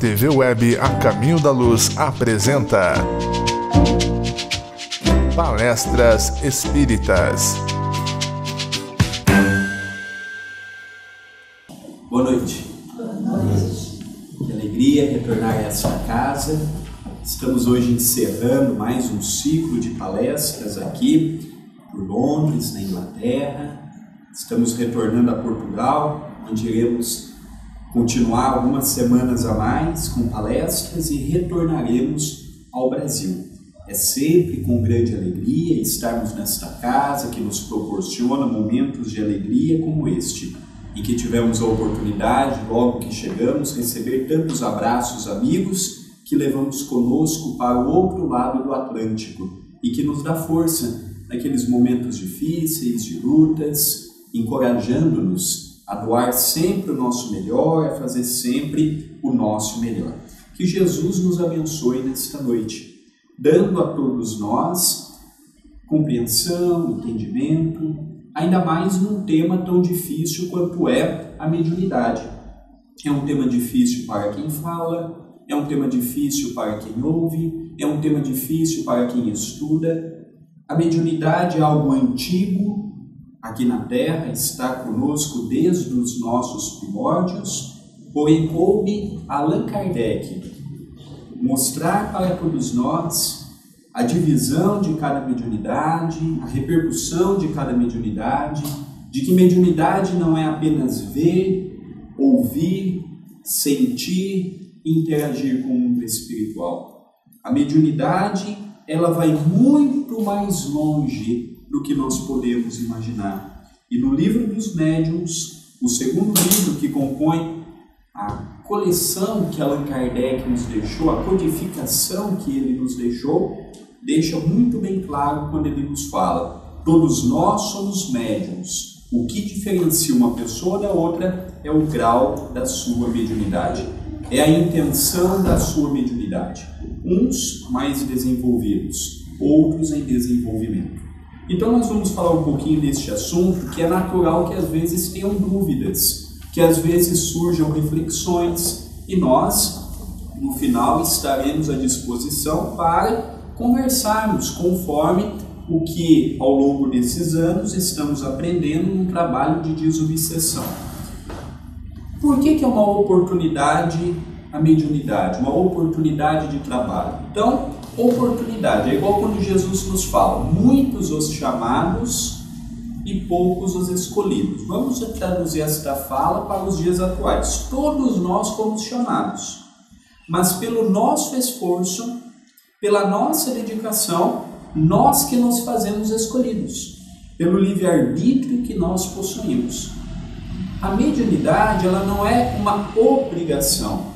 TV Web A Caminho da Luz apresenta Palestras Espíritas. Boa noite. Boa noite. Que alegria retornar a essa casa. Estamos hoje encerrando mais um ciclo de palestras aqui por Londres, na Inglaterra. Estamos retornando a Portugal, onde iremos continuar algumas semanas a mais com palestras e retornaremos ao Brasil. É sempre com grande alegria estarmos nesta casa que nos proporciona momentos de alegria como este, e que tivemos a oportunidade, logo que chegamos, receber tantos abraços amigos que levamos conosco para o outro lado do Atlântico e que nos dá força naqueles momentos difíceis, de lutas, encorajando-nos a doar sempre o nosso melhor, a fazer sempre o nosso melhor. Que Jesus nos abençoe nesta noite, dando a todos nós compreensão, entendimento, ainda mais num tema tão difícil quanto é a mediunidade. É um tema difícil para quem fala, é um tema difícil para quem ouve, é um tema difícil para quem estuda. A mediunidade é algo antigo, aqui na Terra, está conosco desde os nossos primórdios, porém coube a Allan Kardec mostrar para todos nós a divisão de cada mediunidade, a repercussão de cada mediunidade, de que mediunidade não é apenas ver, ouvir, sentir e interagir com o mundo espiritual. A mediunidade, ela vai muito mais longe do que nós podemos imaginar. E no livro dos médiuns, o segundo livro que compõe a coleção que Allan Kardec nos deixou, a codificação que ele nos deixou, deixa muito bem claro quando ele nos fala: todos nós somos médiuns. O que diferencia uma pessoa da outra é o grau da sua mediunidade, é a intenção da sua mediunidade. Uns mais desenvolvidos, outros em desenvolvimento. Então nós vamos falar um pouquinho deste assunto, que é natural que às vezes tenham dúvidas, que às vezes surjam reflexões, e nós, no final, estaremos à disposição para conversarmos conforme o que ao longo desses anos estamos aprendendo no trabalho de desobsessão. Por que é uma oportunidade a mediunidade, uma oportunidade de trabalho? Então, oportunidade é igual quando Jesus nos fala: muitos os chamados e poucos os escolhidos. Vamos traduzir esta fala para os dias atuais. Todos nós fomos chamados, mas pelo nosso esforço, pela nossa dedicação, nós que nos fazemos escolhidos, pelo livre-arbítrio que nós possuímos. A mediunidade, ela não é uma obrigação,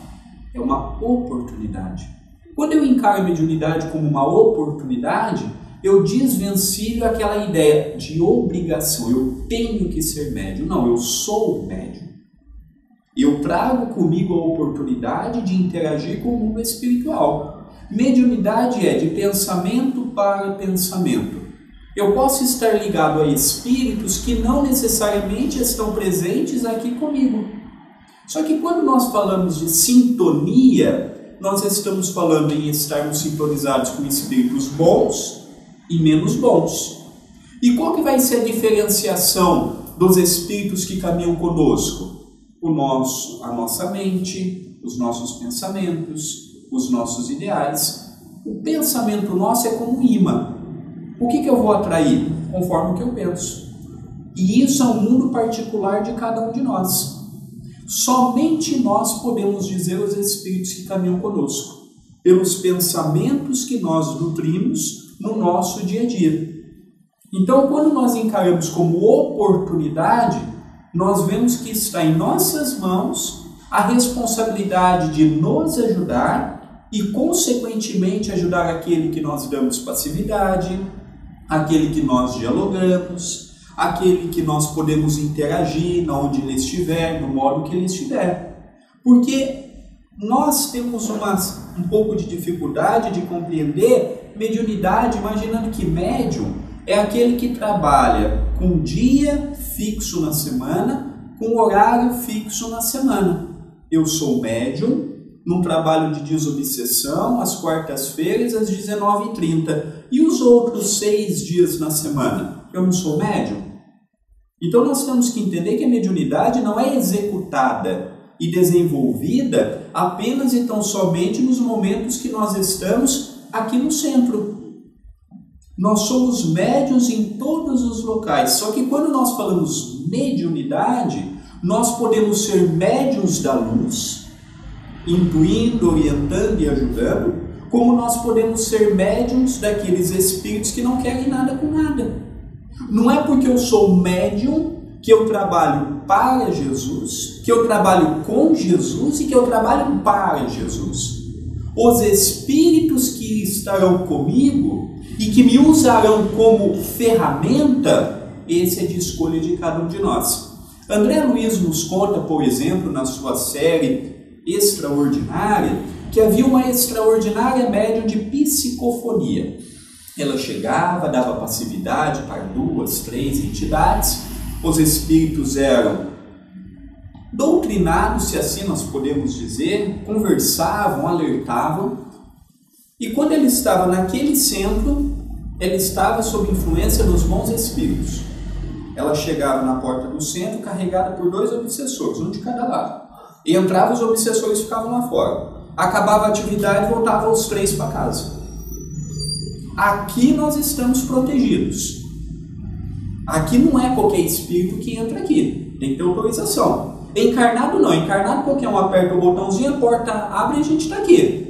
é uma oportunidade. Quando eu encaro a mediunidade como uma oportunidade, eu desvencilho aquela ideia de obrigação. Eu tenho que ser médium. Não, eu sou médium. Eu trago comigo a oportunidade de interagir com o mundo espiritual. Mediunidade é de pensamento para pensamento. Eu posso estar ligado a espíritos que não necessariamente estão presentes aqui comigo. Só que quando nós falamos de sintonia, nós estamos falando em estarmos sintonizados com espíritos bons e menos bons. E qual que vai ser a diferenciação dos espíritos que caminham conosco? A nossa mente, os nossos pensamentos, os nossos ideais. O pensamento nosso é como um imã. O que eu vou atrair? Conforme o que eu penso. E isso é um mundo particular de cada um de nós. Somente nós podemos dizer aos espíritos que caminham conosco, pelos pensamentos que nós nutrimos no nosso dia a dia. Então, quando nós encaramos como oportunidade, nós vemos que está em nossas mãos a responsabilidade de nos ajudar e, consequentemente, ajudar aquele que nós damos passividade, aquele que nós dialogamos, aquele que nós podemos interagir, onde ele estiver, no modo que ele estiver. Porque nós temos um pouco de dificuldade de compreender mediunidade, imaginando que médium é aquele que trabalha com dia fixo na semana, com horário fixo na semana. Eu sou médium, num trabalho de desobsessão, às quartas-feiras, às 19h30. E os outros 6 dias na semana? Eu não sou médium? Então nós temos que entender que a mediunidade não é executada e desenvolvida apenas e tão somente nos momentos que nós estamos aqui no centro. Nós somos médiuns em todos os locais, só que quando nós falamos mediunidade, nós podemos ser médiuns da luz, intuindo, orientando e ajudando, como nós podemos ser médiuns daqueles espíritos que não querem nada com nada. Não é porque eu sou médium que eu trabalho para Jesus, que eu trabalho com Jesus e que eu trabalho para Jesus. Os espíritos que estarão comigo e que me usarão como ferramenta, esse é de escolha de cada um de nós. André Luiz nos conta, por exemplo, na sua série Extraordinária, que havia uma extraordinária médium de psicofonia. Ela chegava, dava passividade para 2, 3 entidades, os espíritos eram doutrinados, se assim nós podemos dizer, conversavam, alertavam, e quando ele estava naquele centro, ele estava sob influência dos bons espíritos. Ela chegava na porta do centro carregada por 2 obsessores, um de cada lado. E entrava, os obsessores ficavam lá fora. Acabava a atividade e voltavam os 3 para casa. Aqui nós estamos protegidos. Aqui não é qualquer espírito que entra aqui. Tem que ter autorização. Encarnado não. Encarnado qualquer um aperta o botãozinho, a porta abre e a gente está aqui.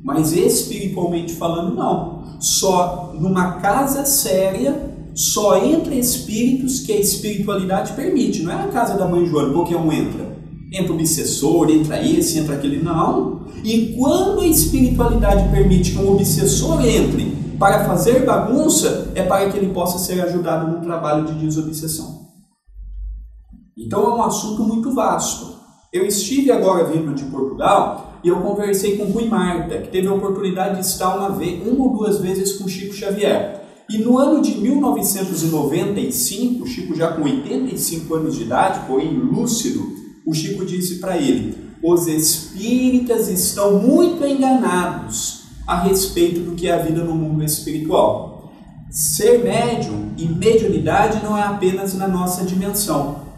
Mas espiritualmente falando, não. Só numa casa séria, só entra espíritos que a espiritualidade permite. Não é a casa da mãe Joana, qualquer um entra. Entra o obsessor, entra esse, entra aquele, não. E quando a espiritualidade permite que um obsessor entre para fazer bagunça, é para que ele possa ser ajudado no trabalho de desobsessão. Então é um assunto muito vasto. Eu estive agora vindo de Portugal e eu conversei com Rui Marta, que teve a oportunidade de estar uma ou 2 vezes com Chico Xavier. E no ano de 1995, o Chico já com 85 anos de idade, porém lúcido, o Chico disse para ele: os espíritas estão muito enganados a respeito do que é a vida no mundo espiritual. Ser médium e mediunidade não é apenas na nossa dimensão.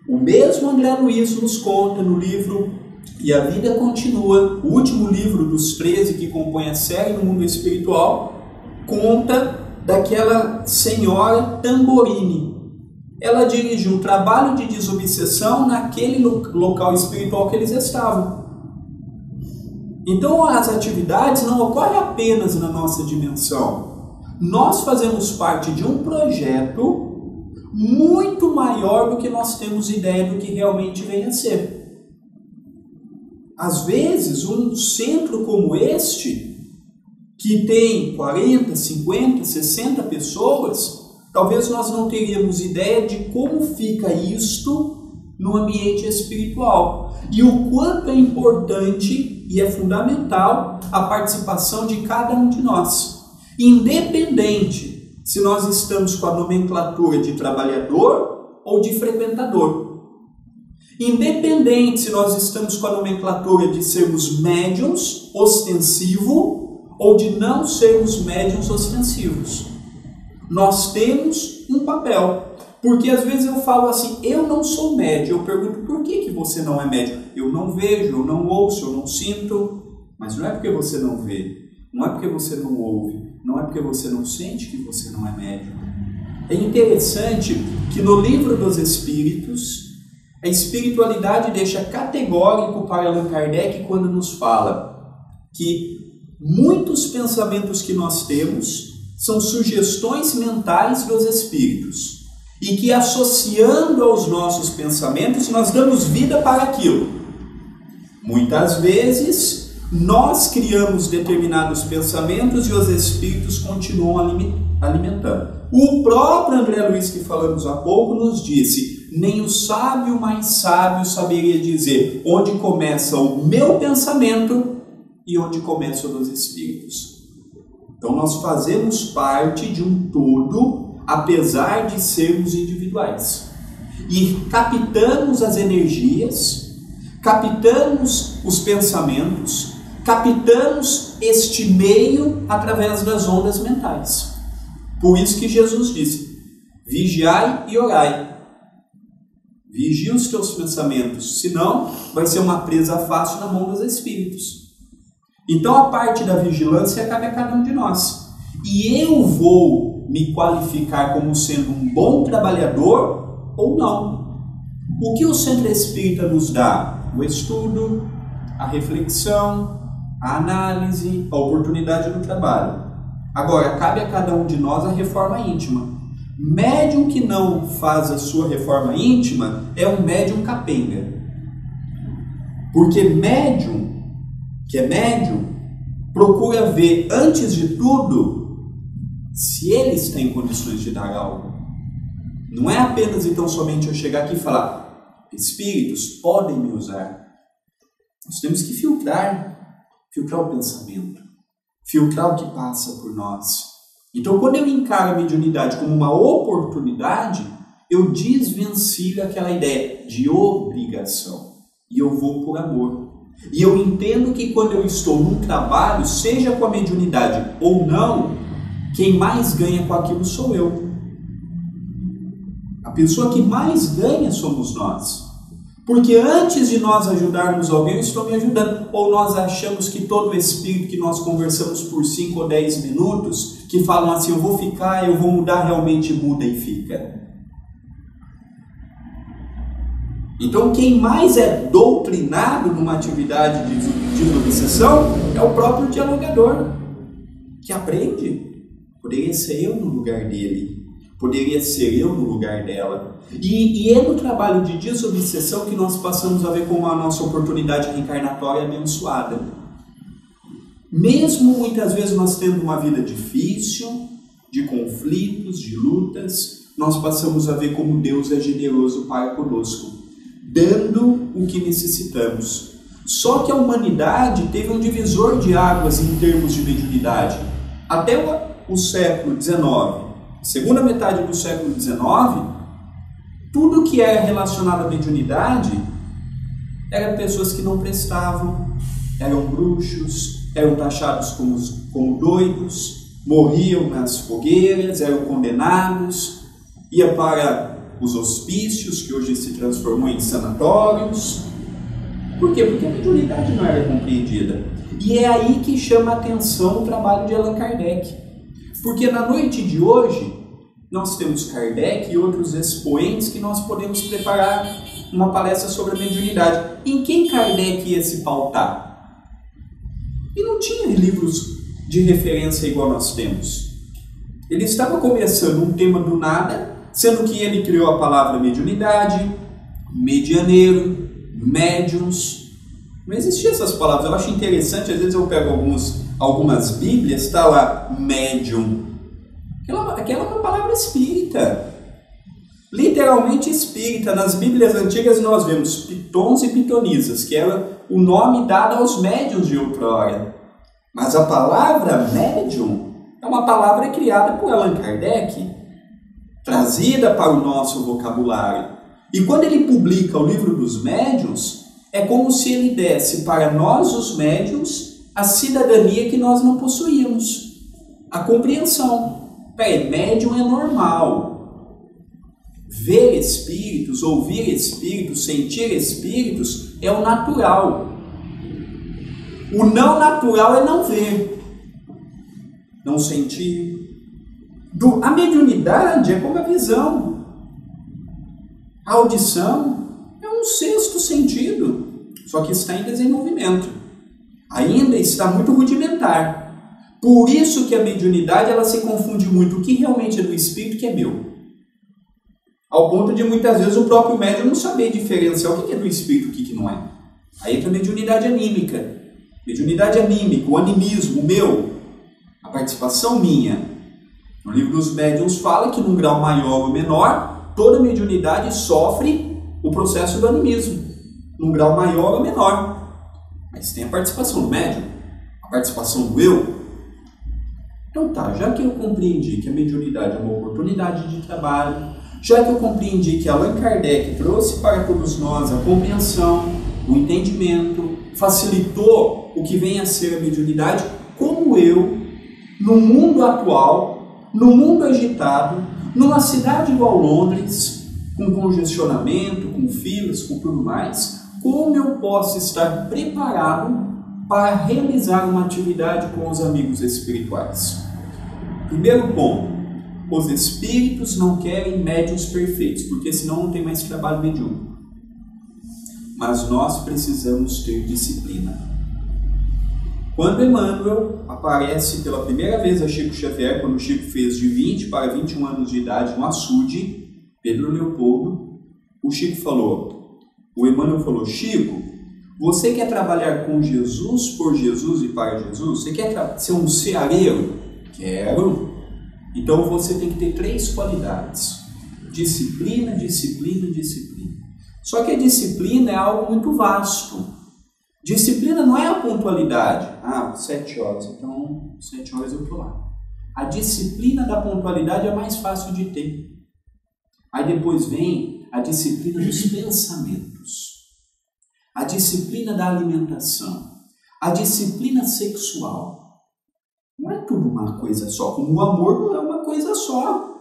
O mesmo André Luiz nos conta no livro E a Vida Continua, o último livro dos 13 que compõe a série no mundo espiritual, conta daquela senhora Tamborini. Ela dirigiu um trabalho de desobsessão naquele local espiritual que eles estavam. Então as atividades não ocorrem apenas na nossa dimensão. Nós fazemos parte de um projeto muito maior do que nós temos ideia do que realmente vem a ser. Às vezes, um centro como este, que tem 40, 50, 60 pessoas, talvez nós não teríamos ideia de como fica isto no ambiente espiritual. E o quanto é importante e é fundamental a participação de cada um de nós. Independente se nós estamos com a nomenclatura de trabalhador ou de frequentador. Independente se nós estamos com a nomenclatura de sermos médiuns ostensivo ou de não sermos médiuns ostensivos. Nós temos um papel. Porque às vezes eu falo assim, eu não sou médium. Eu pergunto, por que você não é médium? Eu não vejo, eu não ouço, eu não sinto. Mas não é porque você não vê, não é porque você não ouve, não é porque você não sente que você não é médium. É interessante que no Livro dos Espíritos, a espiritualidade deixa categórico para Allan Kardec quando nos fala que muitos pensamentos que nós temos são sugestões mentais dos espíritos. E que associando aos nossos pensamentos, nós damos vida para aquilo. Muitas vezes, nós criamos determinados pensamentos e os espíritos continuam alimentando. O próprio André Luiz, que falamos há pouco, nos disse: nem o sábio mais sábio saberia dizer onde começa o meu pensamento e onde começa o dos espíritos. Então, nós fazemos parte de um todo, apesar de sermos individuais, e captamos as energias, captamos os pensamentos, captamos este meio através das ondas mentais. Por isso que Jesus disse: vigiai e orai. Vigia os teus pensamentos, senão vai ser uma presa fácil na mão dos espíritos. Então a parte da vigilância cabe a cada um de nós. E eu vou me qualificar como sendo um bom trabalhador ou não. O que o Centro Espírita nos dá? O estudo, a reflexão, a análise, a oportunidade do trabalho. Agora, cabe a cada um de nós a reforma íntima. Médium que não faz a sua reforma íntima é um médium capenga. Porque médium, que é médium, procura ver, antes de tudo, se eles têm condições de dar algo. Não é apenas, então, somente eu chegar aqui e falar: espíritos podem me usar. Nós temos que filtrar o pensamento, filtrar o que passa por nós. Então, quando eu encaro a mediunidade como uma oportunidade, eu desvencilho aquela ideia de obrigação. E eu vou por amor. E eu entendo que quando eu estou num trabalho, seja com a mediunidade ou não, quem mais ganha com aquilo sou eu. A pessoa que mais ganha somos nós. Porque antes de nós ajudarmos alguém, eu estou me ajudando. Ou nós achamos que todo espírito que nós conversamos por 5 ou 10 minutos, que falam assim: eu vou ficar, eu vou mudar, realmente muda e fica. Então quem mais é doutrinado numa atividade de obsessão é o próprio dialogador, que aprende. Poderia ser eu no lugar dele, poderia ser eu no lugar dela. E é no trabalho de desobsessão que nós passamos a ver como a nossa oportunidade reencarnatória é abençoada. Mesmo muitas vezes nós tendo uma vida difícil, de conflitos, de lutas, nós passamos a ver como Deus é generoso para conosco, dando o que necessitamos. Só que a humanidade teve um divisor de águas em termos de mediunidade. Até o século XIX, segunda metade do século XIX, tudo que era relacionado à mediunidade eram pessoas que não prestavam, eram bruxos, eram taxados como doidos, morriam nas fogueiras, eram condenados, ia para os hospícios, que hoje se transformou em sanatórios. Por quê? Porque a mediunidade não era compreendida. E é aí que chama a atenção o trabalho de Allan Kardec. Porque na noite de hoje, nós temos Kardec e outros expoentes que nós podemos preparar uma palestra sobre a mediunidade. Em quem Kardec ia se pautar? E não tinha livros de referência igual nós temos. Ele estava começando um tema do nada, sendo que ele criou a palavra mediunidade, medianeiro, médiums. Não existiam essas palavras. Eu acho interessante, às vezes eu pego algumas bíblias, está lá, médium. Aquela é uma palavra espírita. Literalmente espírita. Nas bíblias antigas nós vemos pitons e pitonisas, que era o nome dado aos médiuns de outrora. Mas a palavra médium é uma palavra criada por Allan Kardec, trazida para o nosso vocabulário. E quando ele publica o livro dos médiuns, é como se ele desse para nós, os médiuns, a cidadania que nós não possuíamos, a compreensão. Médium é normal. Ver espíritos, ouvir espíritos, sentir espíritos é o natural. O não natural é não ver, não sentir. A mediunidade é como a visão. A audição é um sexto sentido, só que está em desenvolvimento. Ainda está muito rudimentar. Por isso que a mediunidade ela se confunde muito o que realmente é do espírito e o que é meu. Ao ponto de muitas vezes o próprio médium não saber diferenciar o que é do espírito e o que não é. Aí entra a mediunidade anímica. Mediunidade anímica, o animismo, o meu, a participação minha. No livro dos médiuns fala que num grau maior ou menor, toda mediunidade sofre o processo do animismo. Num grau maior ou menor. Mas tem a participação do médium, a participação do eu. Então tá, já que eu compreendi que a mediunidade é uma oportunidade de trabalho, já que eu compreendi que Allan Kardec trouxe para todos nós a compreensão, o entendimento, facilitou o que vem a ser a mediunidade, como eu, no mundo atual, no mundo agitado, numa cidade igual Londres, com congestionamento, com filas, com tudo mais, como eu posso estar preparado para realizar uma atividade com os amigos espirituais? Primeiro ponto, os espíritos não querem médiuns perfeitos, porque senão não tem mais trabalho mediúnico. Mas nós precisamos ter disciplina. Quando Emmanuel aparece pela primeira vez a Chico Xavier, quando o Chico fez de 20 para 21 anos de idade no açude, Pedro Leopoldo, o Emmanuel falou: Chico, você quer trabalhar com Jesus, por Jesus e para Jesus? Você quer ser um ceareiro? Quero. Então você tem que ter 3 qualidades: disciplina, disciplina, disciplina. Só que a disciplina é algo muito vasto. Disciplina não é a pontualidade. 7 horas, então 7 horas eu estou lá. A disciplina da pontualidade é mais fácil de ter. Aí depois vem a disciplina dos pensamentos, a disciplina da alimentação, a disciplina sexual. Não é tudo uma coisa só, como o amor não é uma coisa só.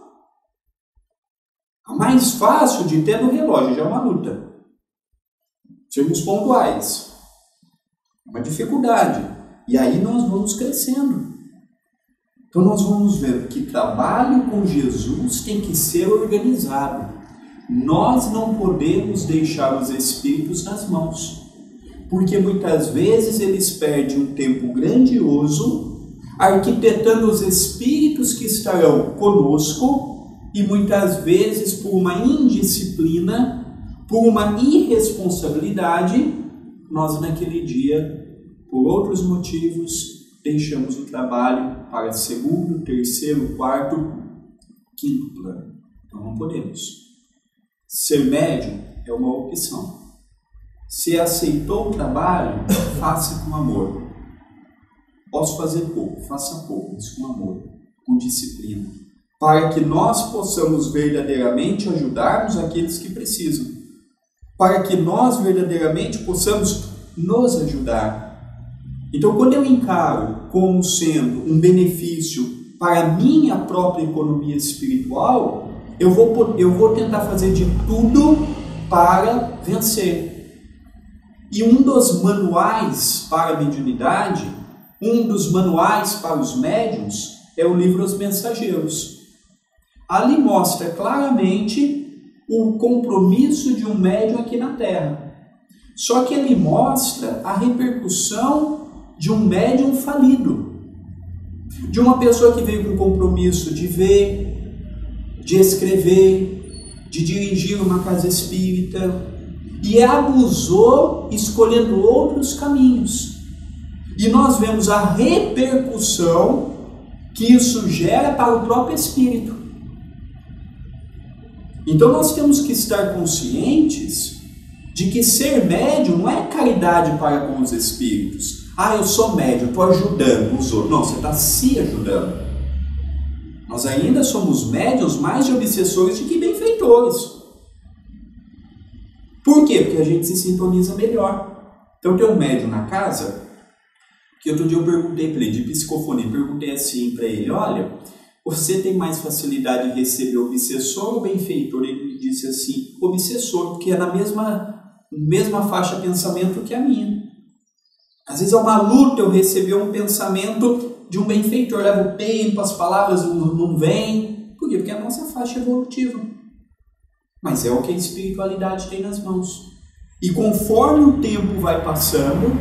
A mais fácil de ter no relógio já é uma luta. Sermos pontuais. É uma dificuldade. E aí nós vamos crescendo. Então nós vamos ver que trabalho com Jesus tem que ser organizado. Nós não podemos deixar os espíritos nas mãos, porque muitas vezes eles perdem um tempo grandioso arquitetando os espíritos que estarão conosco, e muitas vezes por uma indisciplina, por uma irresponsabilidade, nós naquele dia, por outros motivos, deixamos o trabalho para segundo, terceiro, quarto, quinto plano. Então não podemos. Ser médium é uma opção. Se aceitou o trabalho, faça com amor. Posso fazer pouco, faça pouco, mas com amor, com disciplina, para que nós possamos verdadeiramente ajudarmos aqueles que precisam, para que nós verdadeiramente possamos nos ajudar. Então, quando eu encaro como sendo um benefício para a minha própria economia espiritual, eu vou tentar fazer de tudo para vencer. E um dos manuais para a mediunidade, um dos manuais para os médiuns, é o livro Os Mensageiros. Ali mostra claramente o compromisso de um médium aqui na Terra. Só que ele mostra a repercussão de um médium falido, de uma pessoa que veio com compromisso de ver, de escrever, de dirigir uma casa espírita, e abusou escolhendo outros caminhos. E nós vemos a repercussão que isso gera para o próprio espírito. Então nós temos que estar conscientes de que ser médium não é caridade para com os espíritos. Eu sou médium, estou ajudando os outros. Não, você está se ajudando. Nós ainda somos médiuns mais de obsessores do que benfeitores. Por quê? Porque a gente se sintoniza melhor. Então tem um médium na casa, que outro dia eu perguntei para ele, de psicofonia, perguntei assim para ele: olha, você tem mais facilidade de receber obsessor ou benfeitor? Ele disse assim: obsessor, porque é na mesma faixa de pensamento que a minha. Às vezes é uma luta eu receber um pensamento de um benfeitor, leva o tempo, as palavras não vêm. Por quê? Porque é a nossa faixa evolutiva. Mas é o que a espiritualidade tem nas mãos. E conforme o tempo vai passando,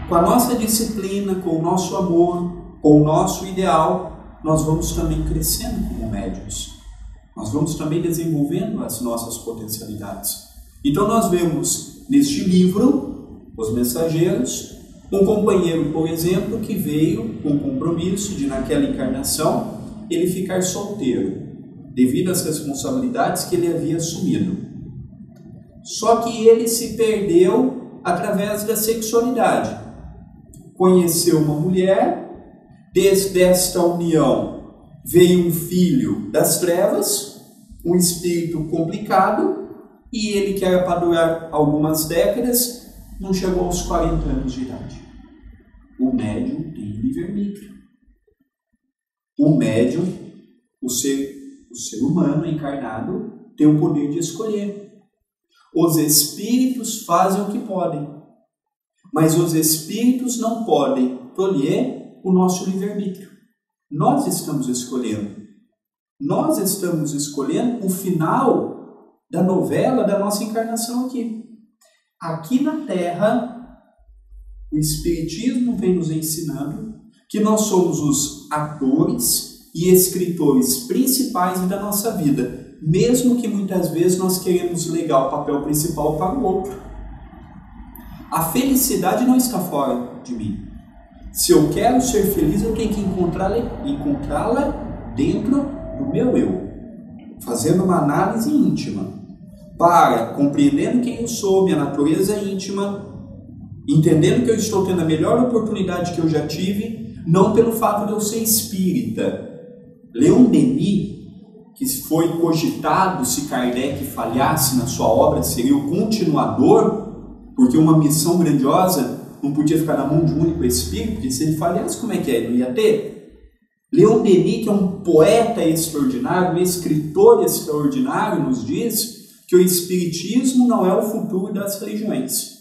com a nossa disciplina, com o nosso amor, com o nosso ideal, nós vamos também crescendo como médiuns. Nós vamos também desenvolvendo as nossas potencialidades. Então nós vemos neste livro, Os Mensageiros, um companheiro, por exemplo, que veio com o compromisso de, naquela encarnação, ele ficar solteiro, devido às responsabilidades que ele havia assumido. Só que ele se perdeu através da sexualidade. Conheceu uma mulher, desde esta união veio um filho das trevas, um espírito complicado, e ele, que era para durar algumas décadas, não chegou aos 40 anos de idade. O médium tem livre-arbítrio. O médium, o ser humano encarnado, tem o poder de escolher. Os espíritos fazem o que podem, mas os espíritos não podem tolher o nosso livre-arbítrio. Nós estamos escolhendo. Nós estamos escolhendo o final da novela da nossa encarnação aqui. Aqui na Terra, o Espiritismo vem nos ensinando que nós somos os atores e escritores principais da nossa vida, mesmo que muitas vezes nós queremos legar o papel principal para o outro. A felicidade não está fora de mim. Se eu quero ser feliz, eu tenho que encontrá-la dentro do meu eu, fazendo uma análise íntima, para compreendendo quem eu sou, minha natureza íntima, entendendo que eu estou tendo a melhor oportunidade que eu já tive, não pelo fato de eu ser espírita. Leon Denis, que foi cogitado se Kardec falhasse na sua obra, seria o continuador, porque uma missão grandiosa não podia ficar na mão de um único espírito, porque se ele falhasse, como é que é? Ele não ia ter? Leon Denis, que é um poeta extraordinário, um escritor extraordinário, nos diz que o espiritismo não é o futuro das religiões.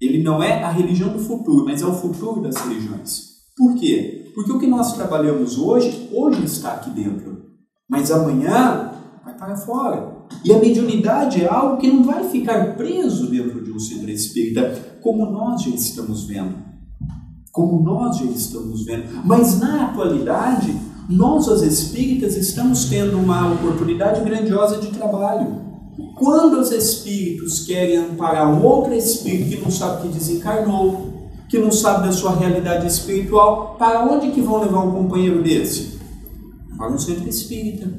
Ele não é a religião do futuro, mas é o futuro das religiões. Por quê? Porque o que nós trabalhamos hoje está aqui dentro, mas amanhã vai para fora. E a mediunidade é algo que não vai ficar preso dentro de um centro espírita, como nós já estamos vendo. Mas na atualidade, nós, os espíritas, estamos tendo uma oportunidade grandiosa de trabalho. Quando os espíritos querem amparar um outro espírito que não sabe que desencarnou, que não sabe da sua realidade espiritual, para onde que vão levar um companheiro desse? Para um centro espírita.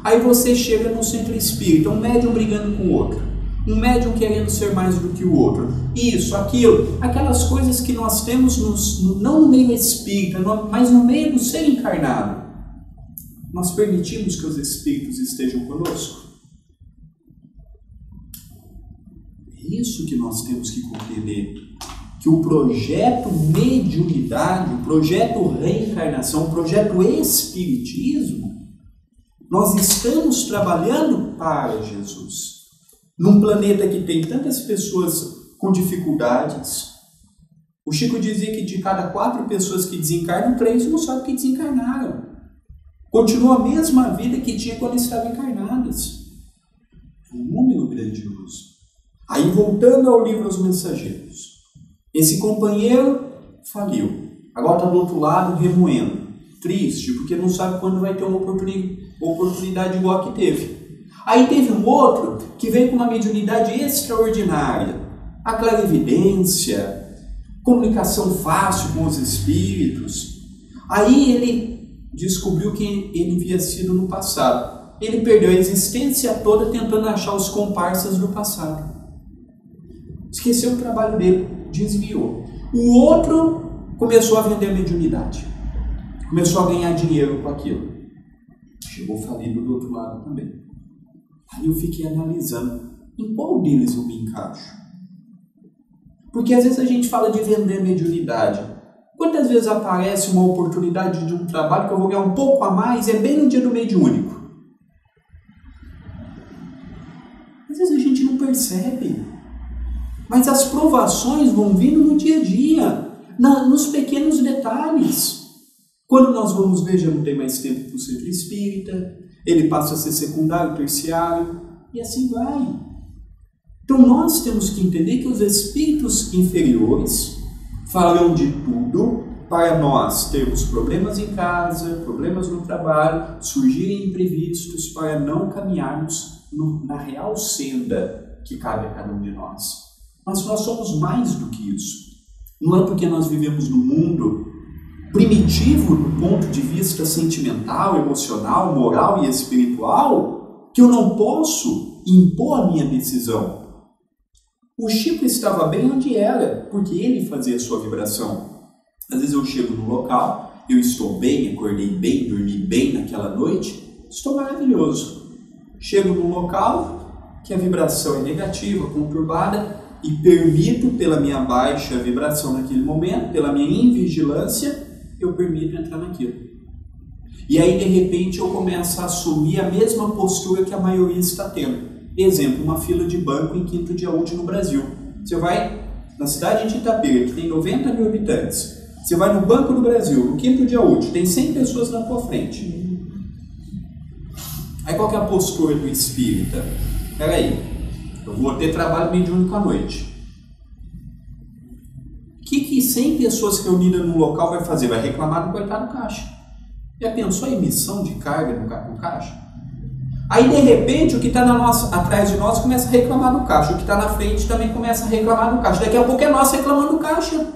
Aí você chega no centro espírita, um médium brigando com o outro, um médium querendo ser mais do que o outro, isso, aquilo, aquelas coisas que nós temos não no meio espírita, mas no meio do ser encarnado. Nós permitimos que os espíritos estejam conosco? É isso que nós temos que compreender, que o projeto mediunidade, o projeto reencarnação, o projeto espiritismo, nós estamos trabalhando para Jesus. Num planeta que tem tantas pessoas com dificuldades. O Chico dizia que de cada 4 pessoas que desencarnam, 3 não sabem que desencarnaram. Continua a mesma vida que tinha quando estavam encarnadas. Um número grandioso. Aí, voltando ao livro Os Mensageiros. Esse companheiro faliu. Agora está do outro lado remoendo. Triste, porque não sabe quando vai ter uma oportunidade igual a que teve. Aí teve um outro que veio com uma mediunidade extraordinária. A clarividência, comunicação fácil com os espíritos. Aí ele descobriu que ele havia sido no passado. Ele perdeu a existência toda tentando achar os comparsas do passado. Esqueceu o trabalho dele, desviou. O outro começou a vender a mediunidade. Começou a ganhar dinheiro com aquilo. Chegou falido do outro lado também. Aí eu fiquei analisando, em qual deles eu me encaixo? Porque às vezes a gente fala de vender mediunidade. Quantas vezes aparece uma oportunidade de um trabalho que eu vou ganhar um pouco a mais, é bem no dia do mediúnico. Às vezes a gente não percebe. Mas as provações vão vindo no dia a dia, nos pequenos detalhes. Quando nós vamos ver, já não tem mais tempo para o centro espírita, ele passa a ser secundário, terciário, e assim vai. Então nós temos que entender que os espíritos inferiores farão de tudo para nós termos problemas em casa, problemas no trabalho, surgirem imprevistos, para não caminharmos na real senda que cabe a cada um de nós. Mas nós somos mais do que isso. Não é porque nós vivemos num mundo primitivo do ponto de vista sentimental, emocional, moral e espiritual que eu não posso impor a minha decisão. O Chico estava bem onde era, porque ele fazia a sua vibração. Às vezes eu chego no local, eu estou bem, acordei bem, dormi bem naquela noite, estou maravilhoso. Chego num local que a vibração é negativa, conturbada, e permito, pela minha baixa vibração naquele momento, pela minha invigilância, eu permito entrar naquilo. E aí, de repente, eu começo a assumir a mesma postura que a maioria está tendo. Exemplo, uma fila de banco em 5º dia útil no Brasil. Você vai na cidade de Itapira, que tem 90 mil habitantes. Você vai no Banco do Brasil, no 5º dia útil, tem 100 pessoas na tua frente. Aí qual que é a postura do espírita? Peraí, eu vou ter trabalho mediúnico à noite. O que 100 pessoas reunidas num local vai fazer? Vai reclamar do coitado do caixa. Já pensou a emissão de carga no caixa? Aí, de repente, o que está atrás de nós começa a reclamar do caixa. O que está na frente também começa a reclamar do caixa. Daqui a pouco é nós reclamando do caixa.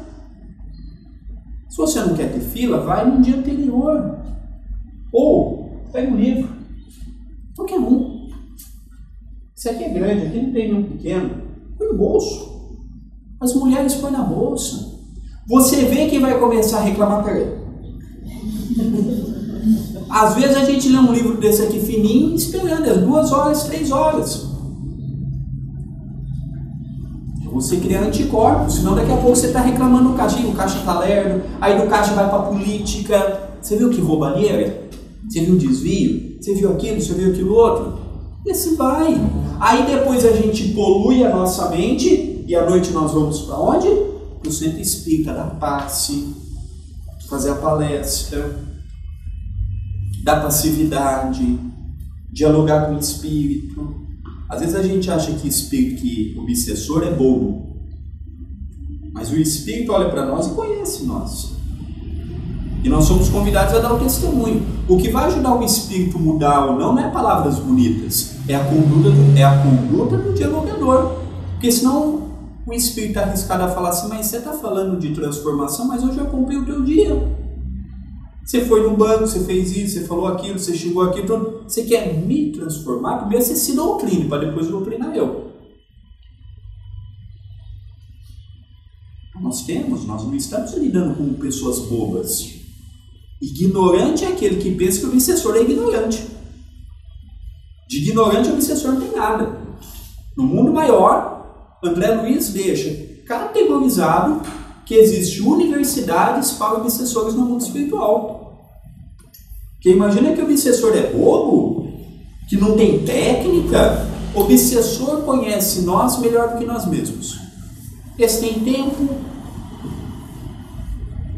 Se você não quer ter fila, vai no dia anterior. Ou, pega um livro. Qualquer um. Esse aqui é grande, aqui não tem nenhum pequeno. Põe no bolso. As mulheres põem na bolsa. Você vê quem vai começar a reclamar, peraí. Às vezes a gente lê um livro desse aqui fininho, esperando as 2 horas, 3 horas. Você cria anticorpos, senão daqui a pouco você está reclamando do caixa. O caixa está lerdo, aí do caixa vai para a política. Você viu que roubalheira? Você viu desvio? Você viu aquilo? Você viu aquilo outro? E assim vai. Aí depois a gente polui a nossa mente e à noite nós vamos para onde? Para o centro espírita, dar passe, fazer a palestra, da passividade, dialogar com o espírito. Às vezes a gente acha que o obsessor é bobo, mas o espírito olha para nós e conhece nós. E nós somos convidados a dar o testemunho. O que vai ajudar o espírito a mudar ou não é palavras bonitas, é a conduta do dialogador. Porque senão o espírito está arriscado a falar assim, mas você está falando de transformação, mas eu já comprei o teu dia. Você foi no banco, você fez isso, você falou aquilo, você chegou aqui, tudo. Você quer me transformar? Primeiro você se doutrine, para depois doutrinar eu. Nós não estamos lidando com pessoas bobas. Ignorante é aquele que pensa que o obsessor é ignorante. De ignorante, o obsessor não tem nada. No mundo maior, André Luiz deixa categorizado que existem universidades para obsessores no mundo espiritual. Porque imagina que o obsessor é bobo, que não tem técnica. O obsessor conhece nós melhor do que nós mesmos. Esse tem tempo.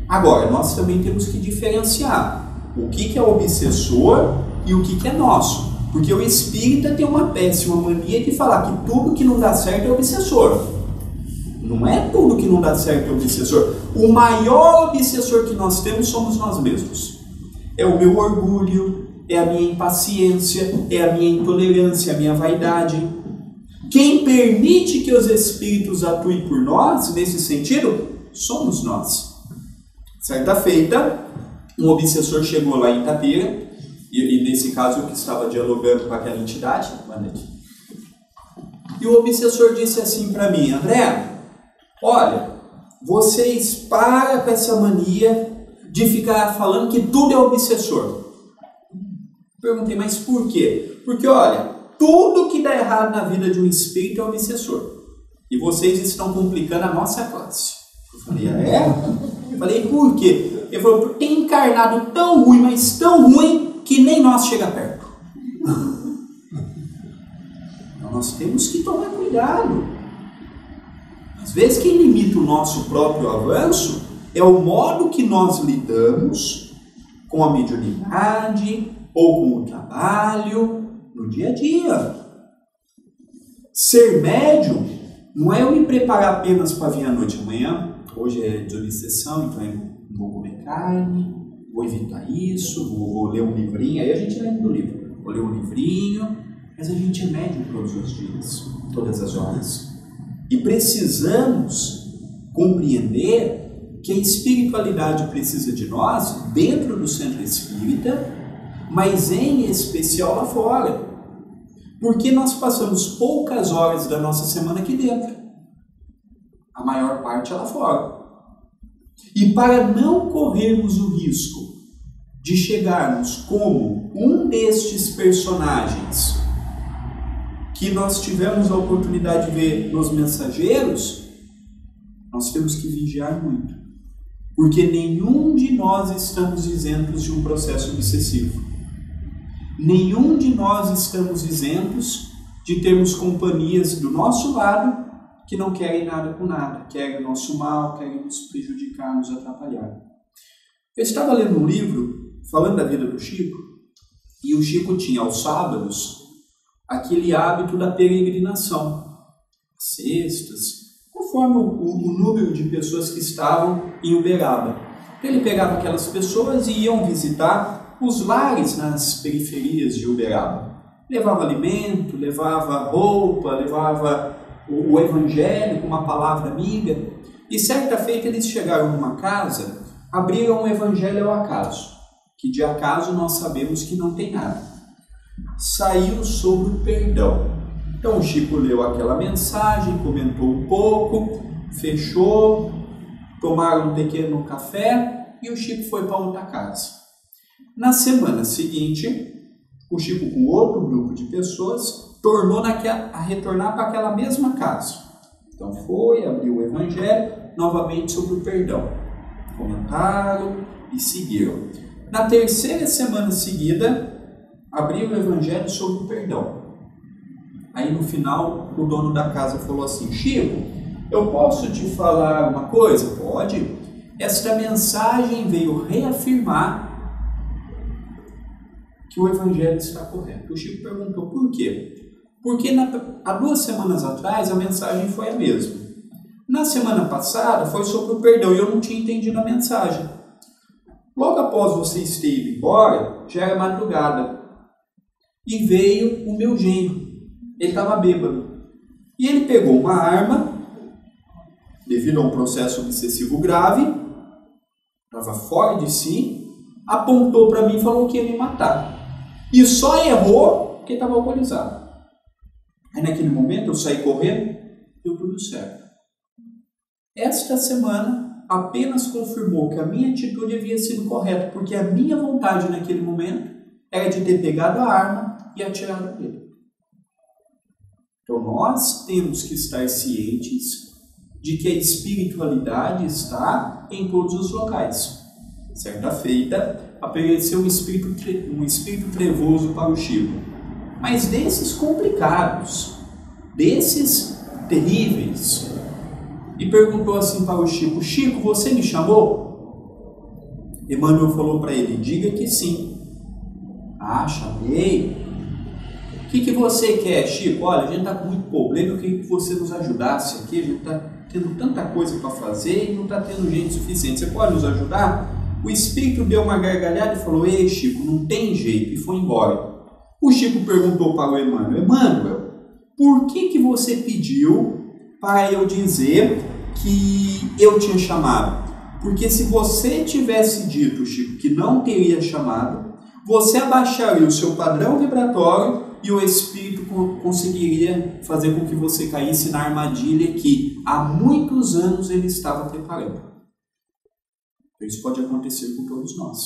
Agora, nós também temos que diferenciar o que é obsessor e o que é nosso. Porque o espírita tem uma péssima mania de falar que tudo que não dá certo é obsessor. Não é tudo que não dá certo é obsessor. O maior obsessor que nós temos somos nós mesmos. É o meu orgulho, é a minha impaciência, é a minha intolerância, a minha vaidade. Quem permite que os espíritos atuem por nós, nesse sentido, somos nós. Certa feita, um obsessor chegou lá em Itapira, e nesse caso eu que estava dialogando com aquela entidade, e o obsessor disse assim para mim, André, olha, vocês param com essa mania de ficar falando que tudo é obsessor. Perguntei, mas por quê? Porque, olha, tudo que dá errado na vida de um espírito é obsessor. E vocês estão complicando a nossa classe. Eu falei, Eu falei, por quê? Ele falou, porque tem encarnado tão ruim, mas tão ruim, que nem nós chega perto. Então nós temos que tomar cuidado. Às vezes quem limita o nosso próprio avanço é o modo que nós lidamos com a mediunidade ou com o trabalho no dia a dia. Ser médium não é eu me preparar apenas para vir à noite amanhã. Hoje é desobsessão, então eu não vou comer carne, vou evitar isso, vou ler um livrinho. Aí a gente lembra do livro. Vou ler um livrinho, mas a gente é médium todos os dias, todas as horas. E precisamos compreender que a espiritualidade precisa de nós dentro do centro espírita, mas em especial lá fora. Porque nós passamos poucas horas da nossa semana aqui dentro. A maior parte é lá fora. E para não corrermos o risco de chegarmos como um destes personagens que nós tivemos a oportunidade de ver nos mensageiros, nós temos que vigiar muito. Porque nenhum de nós estamos isentos de um processo obsessivo. Nenhum de nós estamos isentos de termos companhias do nosso lado que não querem nada com nada, querem o nosso mal, querem nos prejudicar, nos atrapalhar. Eu estava lendo um livro falando da vida do Chico, e o Chico tinha aos sábados aquele hábito da peregrinação, sextas, conforme o número de pessoas que estavam em Uberaba. Ele pegava aquelas pessoas e iam visitar os lares nas periferias de Uberaba. Levava alimento, levava roupa, levava o evangelho com uma palavra amiga. E certa feita eles chegaram numa casa, abriram o evangelho ao acaso, que de acaso nós sabemos que não tem nada. Saiu sobre o perdão. Então o Chico leu aquela mensagem, comentou um pouco, fechou, tomaram um pequeno café e o Chico foi para outra casa. Na semana seguinte, o Chico com outro grupo de pessoas tornou a retornar para aquela mesma casa. Então foi, abriu o evangelho novamente sobre o perdão. Comentaram e seguiram. Na terceira semana seguida, abriu o evangelho sobre o perdão. Aí no final, o dono da casa falou assim: Chico, eu posso te falar uma coisa? Pode. Esta mensagem veio reafirmar que o evangelho está correto. O Chico perguntou por quê? Porque há 2 semanas atrás a mensagem foi a mesma. Na semana passada foi sobre o perdão e eu não tinha entendido a mensagem. Logo após vocês terem ido embora, já era madrugada. E veio o meu genro. Ele estava bêbado. E ele pegou uma arma, devido a um processo obsessivo grave, estava fora de si, apontou para mim e falou que ia me matar. E só errou porque estava alcoolizado. Aí naquele momento eu saí correndo, deu tudo certo. Esta semana apenas confirmou que a minha atitude havia sido correta, porque a minha vontade naquele momento era de ter pegado a arma e atirado nele. Então nós temos que estar cientes de que a espiritualidade está em todos os locais. Certa feita, apareceu um espírito trevoso para o Chico. Mas desses complicados, desses terríveis, e perguntou assim para o Chico: Chico, você me chamou? Emmanuel falou para ele: diga que sim. Ah, chamei. O que você quer, Chico? Olha, a gente está com muito problema, eu queria que você nos ajudasse aqui, a gente está tendo tanta coisa para fazer e não está tendo gente suficiente. Você pode nos ajudar? O espírito deu uma gargalhada e falou: ei, Chico, não tem jeito, e foi embora. O Chico perguntou para o Emmanuel: Emmanuel, por que você pediu para eu dizer que eu tinha chamado? Porque se você tivesse dito, Chico, que não teria chamado, você abaixaria o seu padrão vibratório e o espírito conseguiria fazer com que você caísse na armadilha que há muitos anos ele estava preparando. Isso pode acontecer com todos nós.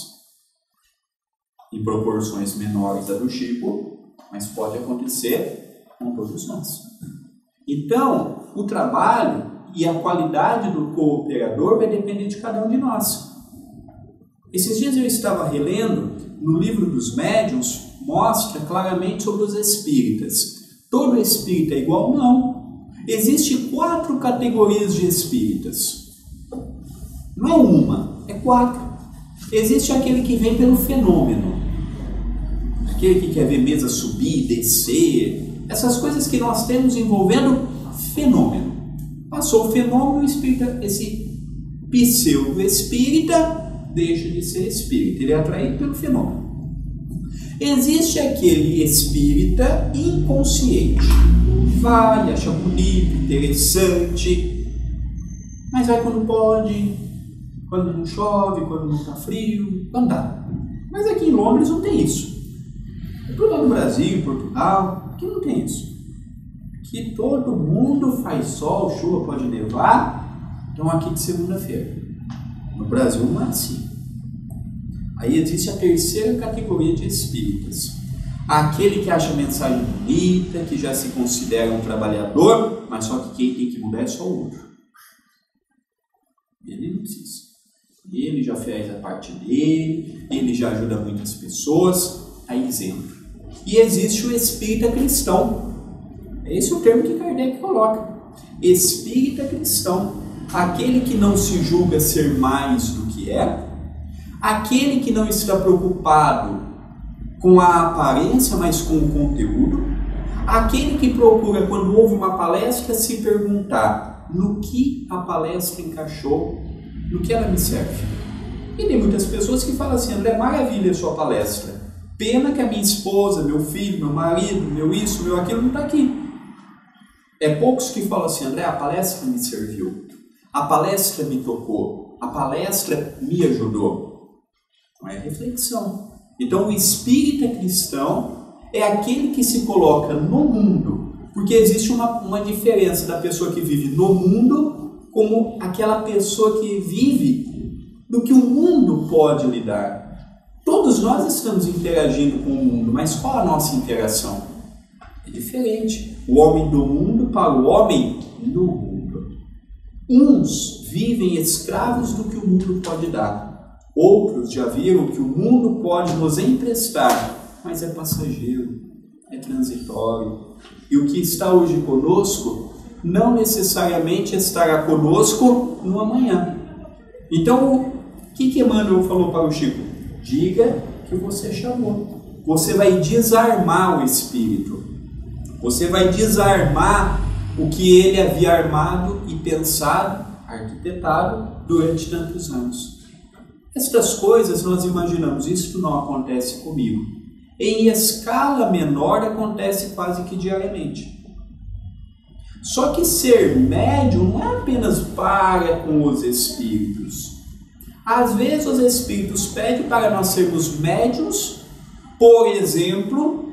Em proporções menores da do Chico, mas pode acontecer com todos nós. Então, o trabalho e a qualidade do cooperador vai depender de cada um de nós. Esses dias eu estava relendo, no livro dos médiuns, mostra claramente sobre os espíritas. Todo espírita é igual? Não. Existem 4 categorias de espíritas. Não é uma, é 4. Existe aquele que vem pelo fenômeno. Aquele que quer ver mesa subir, descer. Essas coisas que nós temos envolvendo fenômeno. Passou o fenômeno, o espírita, esse pseudo-espírita deixa de ser espírita. Ele é atraído pelo fenômeno. Existe aquele espírita inconsciente. Vai, acha bonito, interessante, mas vai quando pode, quando não chove, quando não está frio, quando dá. Mas aqui em Londres não tem isso. Tudo lá no Brasil, em Portugal, aqui não tem isso. Aqui todo mundo faz sol, chuva, pode nevar, então aqui de segunda-feira. No Brasil não é assim. Aí existe a terceira categoria de espíritas. Aquele que acha a mensagem bonita, que já se considera um trabalhador, mas só que quem tem que mudar é só o outro. Ele não precisa. Ele já fez a parte dele, ele já ajuda muitas pessoas. Aí exemplo. E existe o espírita cristão. Esse é o termo que Kardec coloca. Espírita cristão. Aquele que não se julga ser mais do que é. Aquele que não está preocupado com a aparência, mas com o conteúdo. Aquele que procura, quando ouve uma palestra, se perguntar no que a palestra encaixou, no que ela me serve. E tem muitas pessoas que falam assim: André, maravilha a sua palestra. Pena que a minha esposa, meu filho, meu marido, meu isso, meu aquilo não está aqui. É poucos que falam assim: André, a palestra me serviu. A palestra me tocou. A palestra me ajudou. Não é reflexão. Então, o espírita cristão é aquele que se coloca no mundo, porque existe uma diferença da pessoa que vive no mundo como aquela pessoa que vive do que o mundo pode lhe dar. Todos nós estamos interagindo com o mundo, mas qual a nossa interação? É diferente. O homem do mundo para o homem no mundo. Uns vivem escravos do que o mundo pode dar. Outros já viram que o mundo pode nos emprestar, mas é passageiro, é transitório. E o que está hoje conosco não necessariamente estará conosco no amanhã. Então, o que Emmanuel falou para o Chico? Diga que você chamou. Você vai desarmar o espírito. Você vai desarmar o que ele havia armado e pensado, arquitetado durante tantos anos. Estas coisas nós imaginamos, isso não acontece comigo. Em escala menor acontece quase que diariamente. Só que ser médium não é apenas para com os espíritos. Às vezes os espíritos pedem para nós sermos médiuns, por exemplo,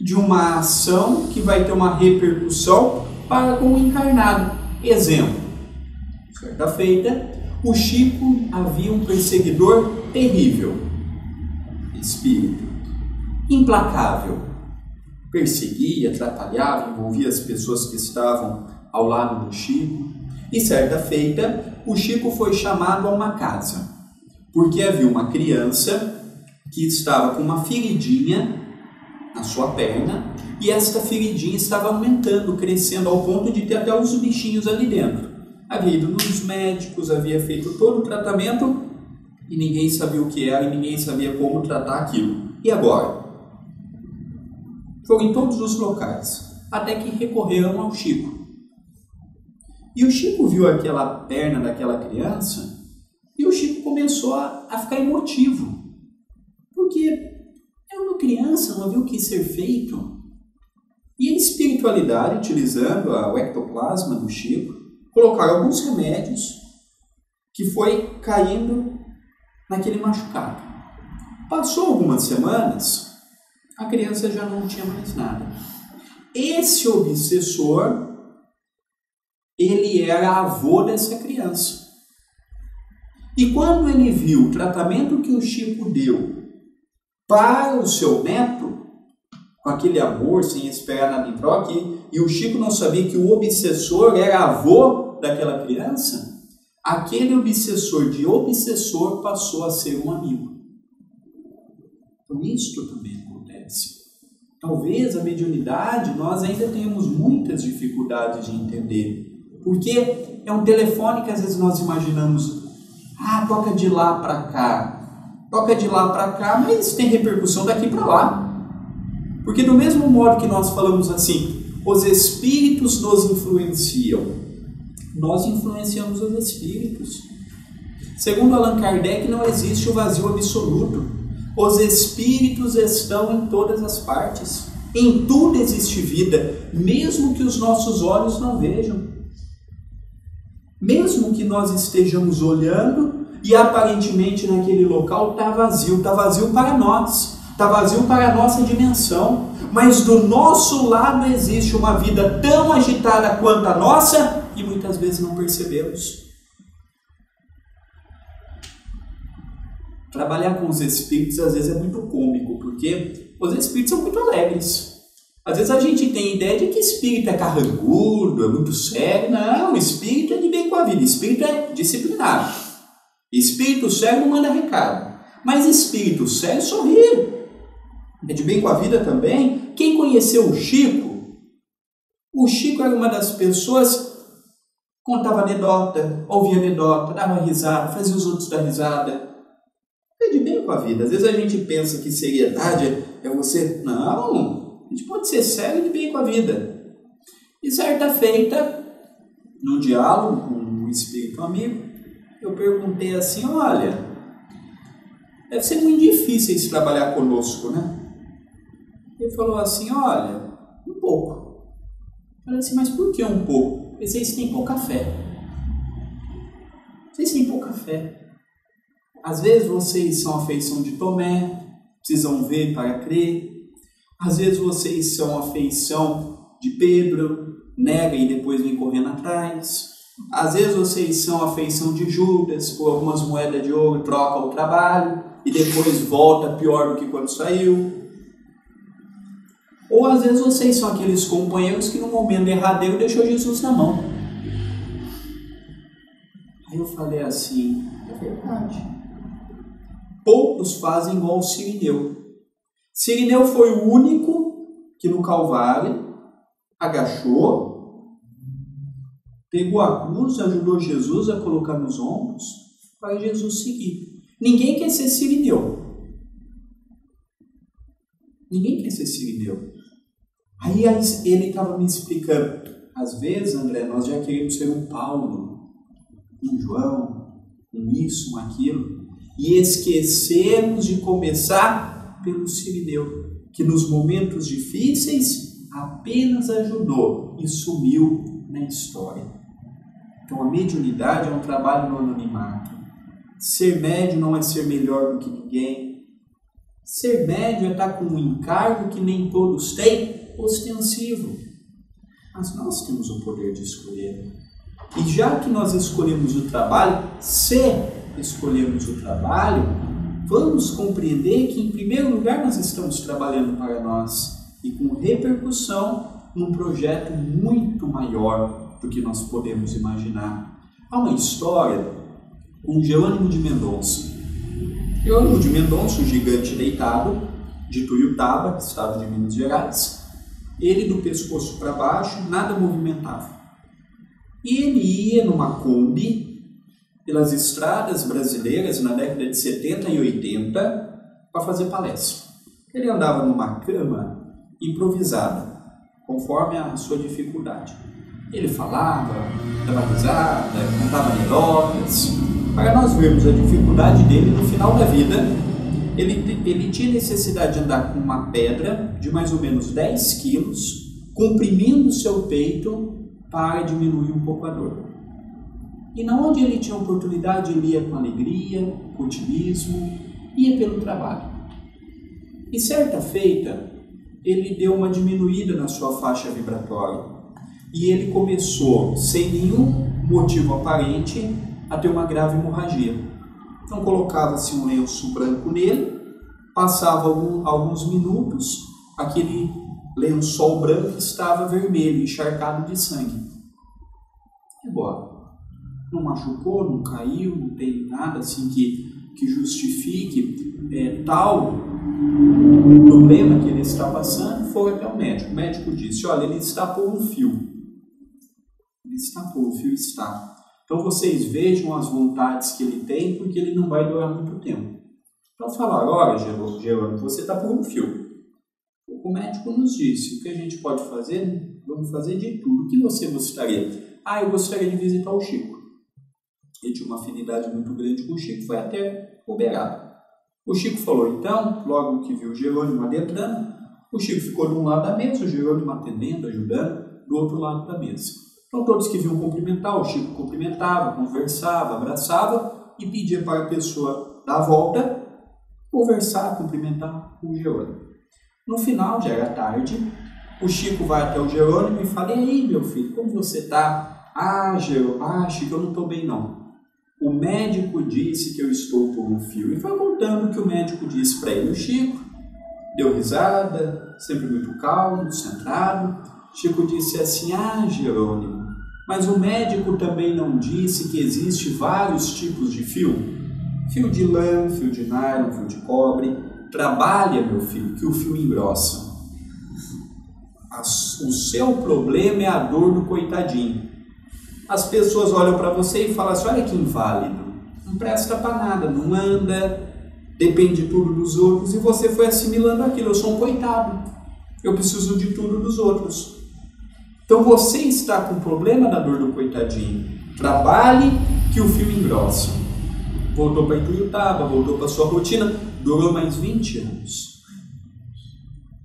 de uma ação que vai ter uma repercussão para com o encarnado. Exemplo, certa feita, o Chico havia um perseguidor terrível, espírito, implacável, perseguia, atrapalhava, envolvia as pessoas que estavam ao lado do Chico. E certa feita, o Chico foi chamado a uma casa, porque havia uma criança que estava com uma feridinha na sua perna, e esta feridinha estava aumentando, crescendo, ao ponto de ter até os bichinhos ali dentro. Havia ido nos médicos, havia feito todo o tratamento e ninguém sabia o que era e ninguém sabia como tratar aquilo. E agora? Foram em todos os locais, até que recorreram ao Chico. E o Chico viu aquela perna daquela criança e o Chico começou a ficar emotivo. Porque era uma criança, não havia o que ser feito. E a espiritualidade, utilizando o ectoplasma do Chico, colocaram alguns remédios que foi caindo naquele machucado. Passou algumas semanas, a criança já não tinha mais nada. Esse obsessor, ele era avô dessa criança. E quando ele viu o tratamento que o Chico deu para o seu neto, com aquele amor, sem esperar nada em troca, e o Chico não sabia que o obsessor era avô daquela criança, aquele obsessor de obsessor passou a ser um amigo. Então isto também acontece. Talvez a mediunidade nós ainda tenhamos muitas dificuldades de entender, porque é um telefone que às vezes nós imaginamos, toca de lá para cá, mas tem repercussão daqui para lá. Porque do mesmo modo que nós falamos assim, os espíritos nos influenciam, nós influenciamos os espíritos. Segundo Allan Kardec, não existe o vazio absoluto. Os espíritos estão em todas as partes. Em tudo existe vida, mesmo que os nossos olhos não vejam. Mesmo que nós estejamos olhando e aparentemente naquele local está vazio para nós, está vazio para a nossa dimensão. Mas do nosso lado existe uma vida tão agitada quanto a nossa e muitas vezes não percebemos. Trabalhar com os espíritos às vezes é muito cômico, porque Os espíritos são muito alegres. Às vezes a gente tem ideia de que espírito é carrancudo, é muito sério. Não, espírito é de bem com a vida, espírito é disciplinado. Espírito sério não manda recado. Mas espírito sério sorri. É de bem com a vida também. Quem conheceu o Chico era uma das pessoas que contava anedota, ouvia anedota, dava risada, fazia os outros dar risada. É de bem com a vida. Às vezes a gente pensa que seriedade é você... Não, a gente pode ser sério e de bem com a vida. E certa feita, num diálogo com um espírito amigo, eu perguntei assim, olha, deve ser muito difícil esse trabalhar conosco, né? Ele falou assim, olha, um pouco. Eu falei assim, mas por que um pouco? Porque vocês têm pouca fé. Vocês têm pouca fé. Às vezes vocês são a feição de Tomé, precisam ver para crer. Às vezes vocês são a feição de Pedro, nega e depois vem correndo atrás. Às vezes vocês são a feição de Judas, por algumas moedas de ouro, troca o trabalho e depois volta pior do que quando saiu. Ou às vezes vocês são aqueles companheiros que no momento derradeiro deixou Jesus na mão. Aí eu falei assim, é verdade. Poucos fazem igual o Cirineu. Cirineu foi o único que no Calvário agachou, pegou a cruz, ajudou Jesus a colocar nos ombros para Jesus seguir. Ninguém quer ser Cirineu. Ninguém quer ser Cirineu. Aí ele estava me explicando, às vezes, André, nós já queremos ser um Paulo, um João, um isso, um aquilo, e esquecemos de começar pelo Cirineu, que nos momentos difíceis apenas ajudou e sumiu na história. Então a mediunidade é um trabalho no anonimato. Ser médium não é ser melhor do que ninguém. Ser médium é estar com um encargo que nem todos têm, ostensivo. Mas nós temos o poder de escolher. E já que nós escolhemos o trabalho, se escolhemos o trabalho, vamos compreender que, em primeiro lugar, nós estamos trabalhando para nós e com repercussão num projeto muito maior do que nós podemos imaginar. Há uma história com Jerônimo de Mendonça. Jerônimo de Mendonça, o gigante deitado de Tuiutaba, estado de Minas Gerais, ele do pescoço para baixo, nada movimentava. E ele ia numa Kombi pelas estradas brasileiras na década de 70 e 80 para fazer palestra. Ele andava numa cama improvisada, conforme a sua dificuldade. Ele falava, dava risada, contava anedotas. Para nós vermos a dificuldade dele no final da vida, ele tinha necessidade de andar com uma pedra de mais ou menos 10 quilos, comprimindo o seu peito para diminuir um pouco a dor. E na onde ele tinha oportunidade, ele ia com alegria, com otimismo, ia pelo trabalho. E certa feita, ele deu uma diminuída na sua faixa vibratória. E ele começou, sem nenhum motivo aparente, a ter uma grave hemorragia. Então colocava-se um lenço branco nele, passava alguns minutos, aquele lençol branco estava vermelho, encharcado de sangue. E embora. Não machucou, não caiu, não tem nada assim que justifique tal problema que ele está passando. Foi até o médico. O médico disse, olha, ele está por um fio. Ele está por um fio, está. Então vocês vejam as vontades que ele tem, porque ele não vai durar muito tempo. Então falaram, olha, Jerônimo, você está por um fio. O médico nos disse, o que a gente pode fazer? Vamos fazer de tudo. O que você gostaria? Eu gostaria de visitar o Chico. Ele tinha uma afinidade muito grande com o Chico, foi até Uberaba. O Chico falou, então, logo que viu o Jerônimo adentrando, o Chico ficou de um lado da mesa, o Jerônimo atendendo, ajudando, do outro lado da mesa. Então todos que vinham cumprimentar, o Chico cumprimentava, conversava, abraçava e pedia para a pessoa dar a volta, conversar, cumprimentar com o Jerônimo. No final, já era tarde, o Chico vai até o Jerônimo e fala, e aí, meu filho, como você está? Chico, eu não estou bem não. O médico disse que eu estou por um fio. E foi contando o que o médico disse para ele. O Chico deu risada, sempre muito calmo, centrado. Chico disse assim: ah, Jerônimo, mas o médico também não disse que existe vários tipos de fio? Fio de lã, fio de nylon, fio de cobre. Trabalha, meu filho, que o fio engrossa. O seu problema é a dor do coitadinho. As pessoas olham para você e falam assim: olha que inválido, não presta para nada, não anda, depende tudo dos outros, e você foi assimilando aquilo. Eu sou um coitado, eu preciso de tudo dos outros. Então você está com o problema da dor do coitadinho. Trabalhe que o fio engrossa. Voltou para Ituiutaba, voltou para sua rotina, durou mais 20 anos.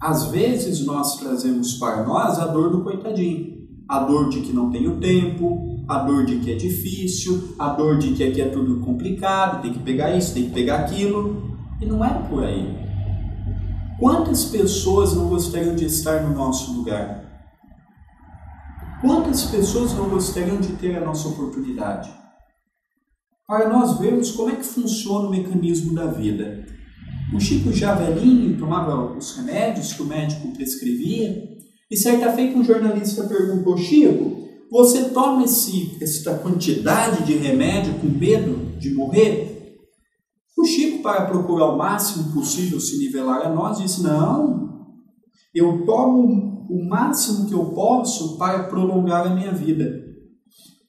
Às vezes nós trazemos para nós a dor do coitadinho. A dor de que não tenho tempo, a dor de que é difícil, a dor de que aqui é tudo complicado, tem que pegar isso, tem que pegar aquilo. E não é por aí. Quantas pessoas não gostariam de estar no nosso lugar? Quantas pessoas não gostariam de ter a nossa oportunidade? Para nós vermos como é que funciona o mecanismo da vida. O Chico já velhinho tomava os remédios que o médico prescrevia, e certa feita um jornalista perguntou: Chico, você toma essa quantidade de remédio com medo de morrer? O Chico, para procurar o máximo possível se nivelar a nós, disse: não, eu tomo o máximo que eu posso para prolongar a minha vida.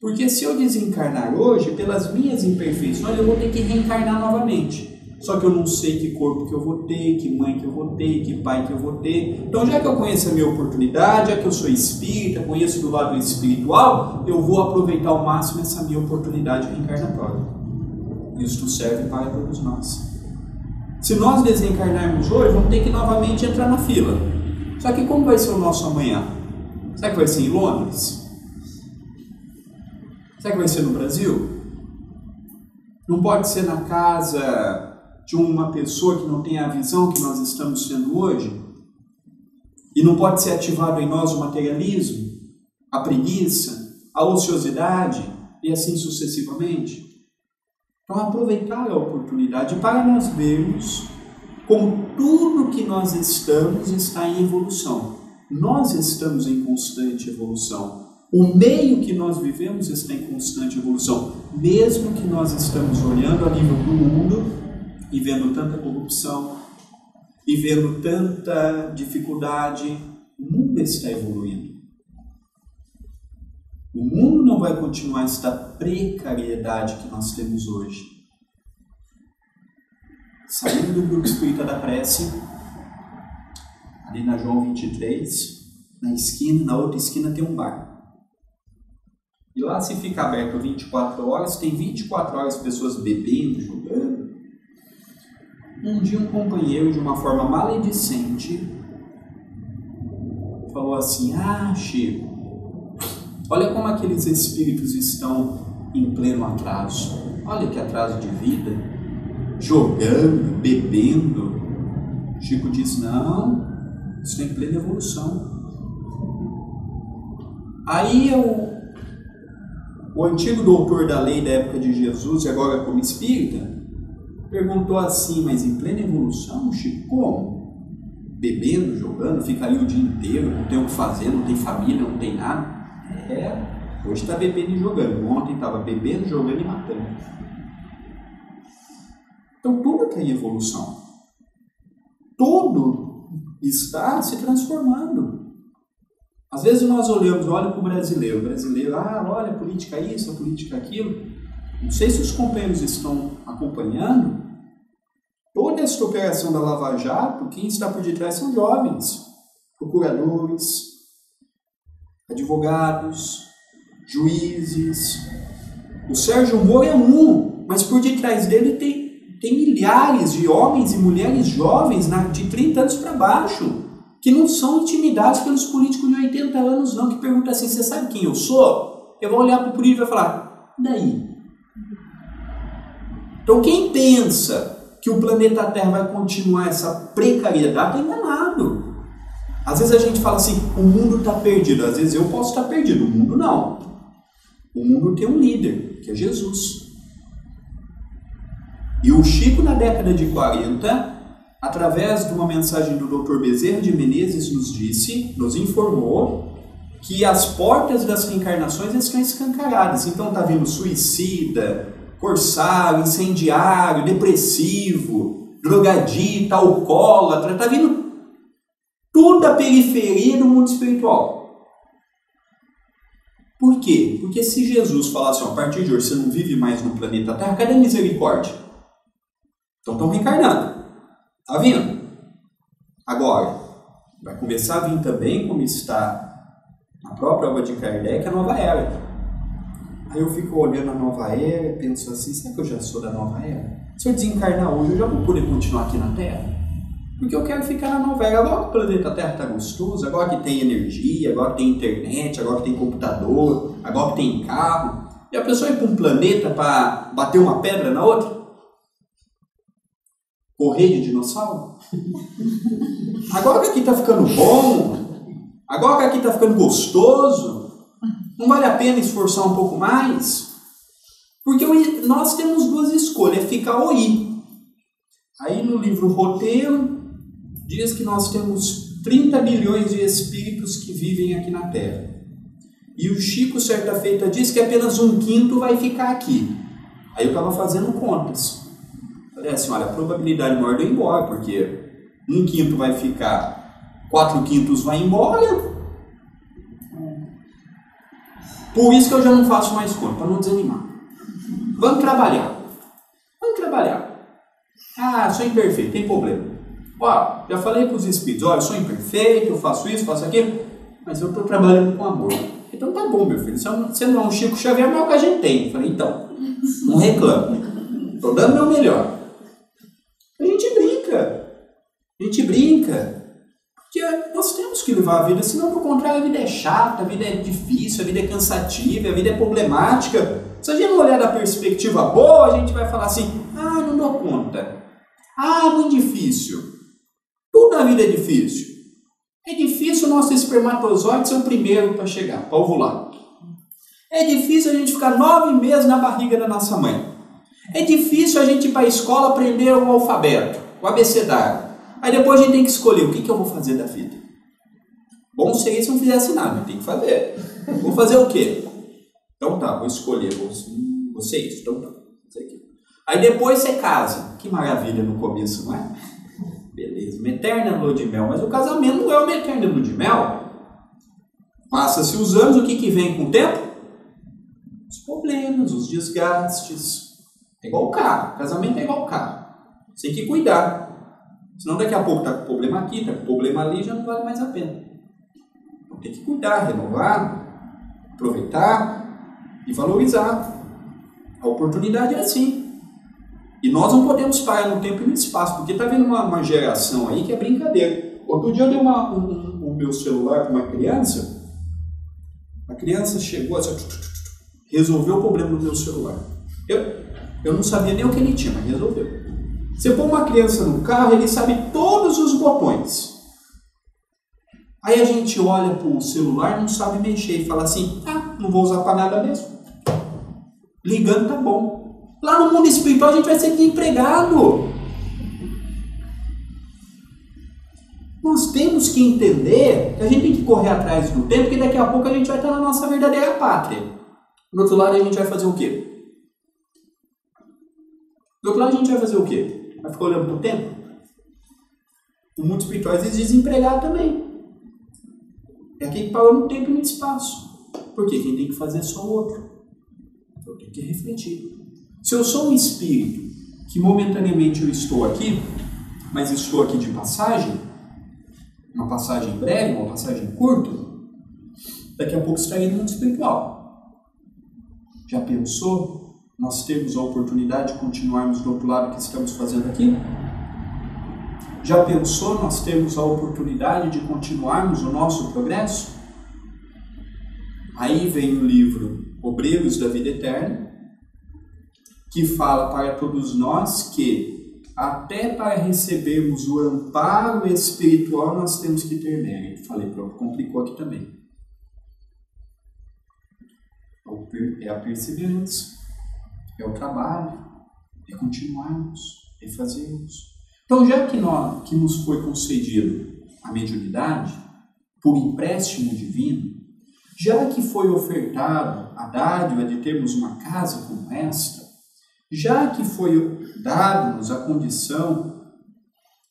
Porque se eu desencarnar hoje, pelas minhas imperfeições, eu vou ter que reencarnar novamente. Só que eu não sei que corpo que eu vou ter, que mãe que eu vou ter, que pai que eu vou ter. Então, já que eu conheço a minha oportunidade, já que eu sou espírita, conheço do lado espiritual, eu vou aproveitar ao máximo essa minha oportunidade reencarnatória. Isto serve para todos nós. Se nós desencarnarmos hoje, vamos ter que novamente entrar na fila. Só que como vai ser o nosso amanhã? Será que vai ser em Londres? Será que vai ser no Brasil? Não pode ser na casa de uma pessoa que não tem a visão que nós estamos tendo hoje? E não pode ser ativado em nós o materialismo, a preguiça, a ociosidade e assim sucessivamente? Então aproveitar a oportunidade para nós vermos como tudo que nós estamos está em evolução. Nós estamos em constante evolução. O meio que nós vivemos está em constante evolução. Mesmo que nós estamos olhando a nível do mundo e vendo tanta corrupção, e vendo tanta dificuldade, o mundo está evoluindo. O mundo não vai continuar esta precariedade que nós temos hoje. Saindo do grupo espírita da prece, ali na João 23, na esquina, na outra esquina tem um bar. E lá, se fica aberto 24 horas, tem 24 horas pessoas bebendo, jogando. Um dia um companheiro, de uma forma maledicente, falou assim: ah, Chico, olha como aqueles espíritos estão em pleno atraso. Olha que atraso de vida, jogando, bebendo. Chico disse: não, isso está em plena evolução. Aí o antigo doutor da lei da época de Jesus, e agora como espírita, perguntou assim: mas em plena evolução, Chico, como? Bebendo, jogando, fica ali o dia inteiro, não tem o que fazer, não tem família, não tem nada. Hoje está bebendo e jogando, ontem estava bebendo, jogando e matando. Então tudo tem evolução. Tudo está se transformando. Às vezes nós olhamos, olha para o brasileiro, olha a política isso, a política aquilo. Não sei se os companheiros estão acompanhando. Toda essa operação da Lava Jato, quem está por detrás são jovens, procuradores, advogados, juízes. O Sérgio Moro é um, mas por detrás dele tem milhares de homens e mulheres jovens de 30 anos para baixo, que não são intimidados pelos políticos de 80 anos não, que perguntam assim: você sabe quem eu sou? Eu vou olhar para o político e vai falar: daí? Então quem pensa que o planeta Terra vai continuar essa precariedade está enganado. Às vezes a gente fala assim: o mundo está perdido. Às vezes eu posso estar perdido, o mundo não. O mundo tem um líder, que é Jesus. E o Chico, na década de 40, através de uma mensagem do Dr. Bezerra de Menezes, nos informou que as portas das reencarnações estão escancaradas. Então está vindo suicida, corsário, incendiário, depressivo, drogadita, alcoólatra, está vindo toda a periferia do mundo espiritual. Por quê? Porque se Jesus falasse, a partir de hoje você não vive mais no planeta Terra, cadê a misericórdia? Então estão reencarnando. Está vindo. Agora, vai começar a vir também, como está na própria obra de Kardec, a nova era. Aí eu fico olhando a nova era e penso assim, será que eu já sou da nova era? Se eu desencarnar hoje, eu já vou poder continuar aqui na Terra? Porque eu quero ficar na nova era. Agora que o planeta Terra está gostoso, agora que tem energia, agora que tem internet, agora que tem computador, agora que tem carro. E a pessoa ir para um planeta para bater uma pedra na outra? Correr de dinossauro? Agora que aqui está ficando bom, agora que aqui está ficando gostoso, não vale a pena esforçar um pouco mais? Porque nós temos duas escolhas, é ficar ou ir. Aí no livro Roteiro, diz que nós temos 30 bilhões de espíritos que vivem aqui na Terra. E o Chico, certa feita, disse que apenas 1/5 vai ficar aqui. Aí eu estava fazendo contas. Falei assim, olha, a probabilidade maior de eu ir embora, porque 1/5 vai ficar, 4/5 vai embora. Por isso que eu já não faço mais conta, para não desanimar. Vamos trabalhar. Vamos trabalhar. Ah, sou imperfeito, tem problema. Ó, já falei para os espíritos, olha, eu sou imperfeito, eu faço isso, faço aquilo, mas eu estou trabalhando com amor. Então tá bom, meu filho, você não é um Chico Xavier, mas é o que a gente tem. Eu falei, então, não reclame. Estou dando o meu melhor. A gente brinca. Porque nós temos que levar a vida, senão, por contrário, a vida é chata, a vida é difícil, a vida é cansativa, a vida é problemática. Se a gente não olhar da perspectiva boa, a gente vai falar assim, ah, não dou conta. Ah, muito difícil. Tudo na vida é difícil. É difícil o nosso espermatozoide ser o primeiro para chegar, para ovular. É difícil a gente ficar 9 meses na barriga da nossa mãe. É difícil a gente ir para a escola aprender o alfabeto, o abecedário. Aí depois a gente tem que escolher o que eu vou fazer da vida. Bom seria se não fizesse nada, tem que fazer. Vou fazer o quê? Então tá, vou escolher, vou ser isso, então tá, isso aqui. Aí depois você casa. Que maravilha no começo, não é? Beleza, uma eterna lua de mel, mas o casamento não é uma eterna lua de mel. Passa-se os anos, o que vem com o tempo? Os problemas, os desgastes. É igual o carro, casamento é igual o carro. Você tem que cuidar. Senão daqui a pouco está com problema aqui, está com problema ali, já não vale mais a pena. Então tem que cuidar, renovar, aproveitar e valorizar. A oportunidade é assim. E nós não podemos parar no tempo e no espaço, porque está vendo uma geração aí que é brincadeira. Outro dia eu dei o meu celular para uma criança, a criança chegou assim, resolveu o problema do meu celular. Eu não sabia nem o que ele tinha, mas resolveu. Você põe uma criança no carro, ele sabe todos os botões. Aí a gente olha para o celular e não sabe mexer e fala assim, não vou usar para nada mesmo. Ligando tá bom. Lá no mundo espiritual a gente vai ser desempregado. Nós temos que entender que a gente tem que correr atrás do tempo, porque daqui a pouco a gente vai estar na nossa verdadeira pátria. Do outro lado a gente vai fazer o quê? Do outro lado a gente vai fazer o quê? Vai ficar olhando para o tempo? O mundo espiritual às vezes desempregado também. É aquele que parou no tempo e no espaço. Por quê? Quem tem que fazer é só o outro. Então tem que refletir. Se eu sou um espírito que momentaneamente eu estou aqui, mas estou aqui de passagem, uma passagem breve, uma passagem curta, daqui a pouco estarei no mundo espiritual. Já pensou? Nós temos a oportunidade de continuarmos do outro lado que estamos fazendo aqui? Já pensou nós temos a oportunidade de continuarmos o nosso progresso? Aí vem o livro Obreiros da Vida Eterna, que fala para todos nós que até para recebermos o amparo espiritual nós temos que ter mérito. Falei, pronto, complicou aqui também. É a perseverança, é o trabalho, é continuarmos, é fazermos. Então, já que nos foi concedido a mediunidade por empréstimo divino, já que foi ofertado a dádiva de termos uma casa como esta, já que foi dado-nos a condição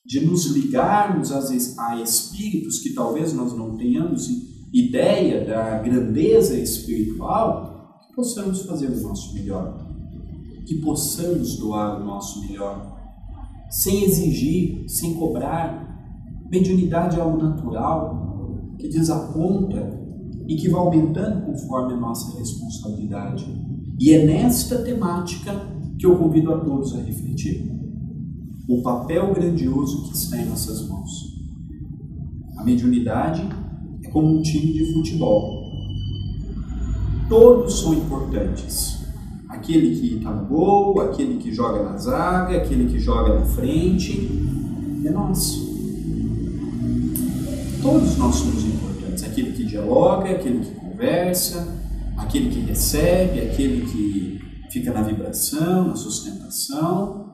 de nos ligarmos a espíritos que talvez nós não tenhamos ideia da grandeza espiritual, que possamos fazer o nosso melhor, que possamos doar o nosso melhor, sem exigir, sem cobrar. Mediunidade é algo natural, que desaponta e que vai aumentando conforme a nossa responsabilidade. E é nesta temática que eu convido a todos a refletir. O papel grandioso que está em nossas mãos. A mediunidade é como um time de futebol. Todos são importantes. Aquele que está no gol, aquele que joga na zaga, aquele que joga na frente, é nós. Todos nós somos importantes. Aquele que dialoga, aquele que conversa, aquele que recebe, aquele que fica na vibração, na sustentação.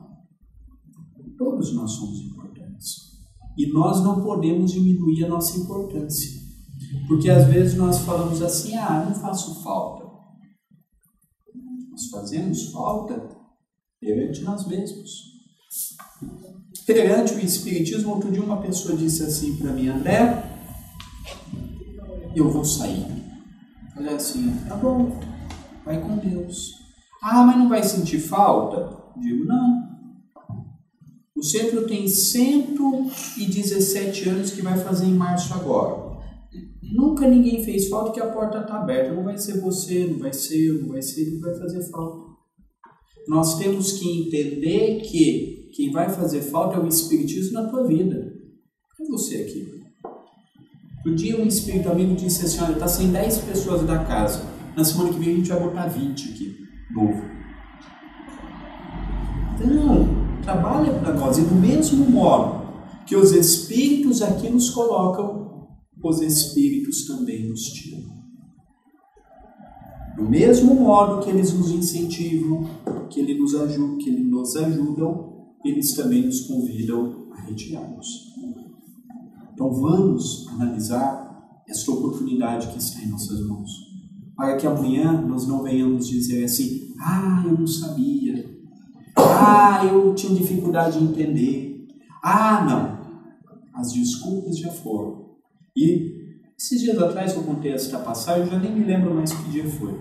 Todos nós somos importantes. E nós não podemos diminuir a nossa importância. Porque às vezes nós falamos assim, não faço falta. Nós fazemos falta perante nós mesmos. Perante o Espiritismo, outro dia uma pessoa disse assim para mim, André, eu vou sair. Falei assim, tá bom, vai com Deus. Mas não vai sentir falta? Digo, não. O centro tem 117 anos que vai fazer em março agora. Nunca ninguém fez falta que a porta está aberta. Não vai ser você, não vai ser eu, não vai ser ele que vai fazer falta. Nós temos que entender que quem vai fazer falta é o Espiritismo na tua vida. É você aqui. Um dia um espírito amigo disse assim, olha, está sem 10 pessoas da casa. Na semana que vem a gente vai botar 20 aqui, novo. Então, trabalha para nós. E do mesmo modo que os espíritos aqui nos colocam, os espíritos também nos tiram. Do mesmo modo que eles nos incentivam, que eles nos ajudam, eles também nos convidam a retirarmos. Então vamos analisar esta oportunidade que está em nossas mãos, para que amanhã nós não venhamos dizer assim, eu não sabia, eu tinha dificuldade de entender, não, as desculpas já foram. E esses dias atrás que eu contei esta passagem, eu já nem me lembro mais que dia foi.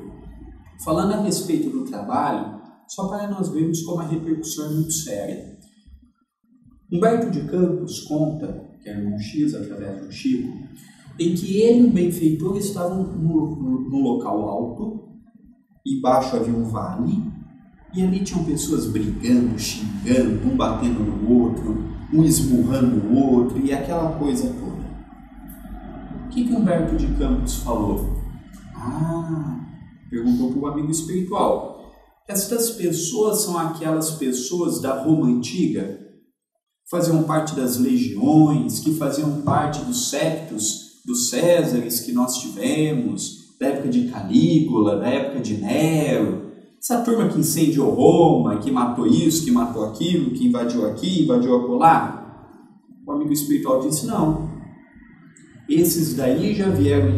Falando a respeito do trabalho, só para nós vermos como a repercussão é muito séria. Humberto de Campos conta, que é irmão X através do Chico, em que ele e o benfeitor estavam num local alto, e embaixo havia um vale, e ali tinham pessoas brigando, xingando, um batendo no outro, um esmurrando o outro, e aquela coisa toda. O que Humberto de Campos falou? Perguntou para o amigo espiritual. Estas pessoas são aquelas pessoas da Roma Antiga, que faziam parte das legiões, que faziam parte dos septos, dos Césares que nós tivemos, da época de Calígula, da época de Nero, essa turma que incendiou Roma, que matou isso, que matou aquilo, que invadiu aqui, invadiu acolá. O amigo espiritual disse, não. Esses daí já vieram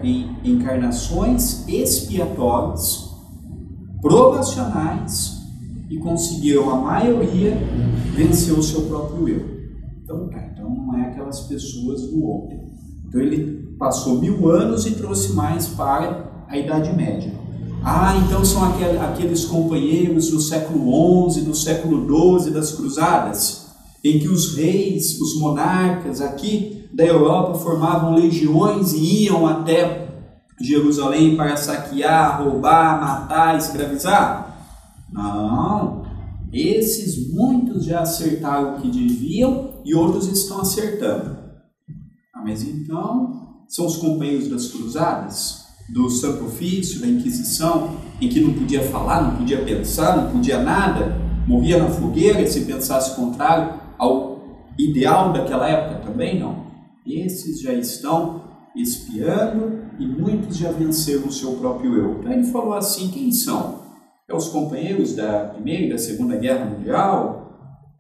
em encarnações expiatórias, provacionais, e conseguiram, a maioria, vencer o seu próprio eu. Então não é aquelas pessoas do ontem. Então ele passou 1000 anos e trouxe mais para a Idade Média. Então são aqueles companheiros do século XI, do século XII, das cruzadas, em que os reis, os monarcas aqui da Europa formavam legiões e iam até Jerusalém para saquear, roubar, matar, escravizar? Não, esses muitos já acertaram o que deviam e outros estão acertando. Mas então, são os companheiros das cruzadas, do Santo Ofício, da Inquisição, em que não podia falar, não podia pensar, não podia nada, morria na fogueira se pensasse contrário ao ideal daquela época? Também não. Esses já estão espiando e muitos já venceram o seu próprio eu. Então ele falou assim, quem são? É os companheiros da Primeira e da Segunda Guerra Mundial?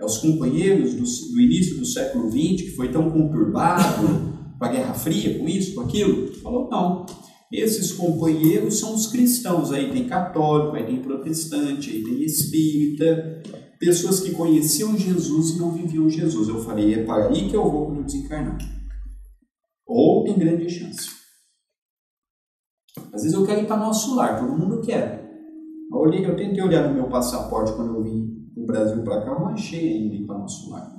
Os companheiros do início do século XX, que foi tão conturbado com a Guerra Fria, com isso, com aquilo. Falou, não. Esses companheiros são os cristãos. Aí tem católico, aí tem protestante, aí tem espírita. Pessoas que conheciam Jesus e não viviam Jesus. Eu falei, é para aí que eu vou quando desencarnar. Ou tem grande chance. Às vezes eu quero ir para nosso lar, todo mundo quer. Eu tentei olhar no meu passaporte quando eu vim do Brasil para cá, eu não achei ainda ir para nosso lar.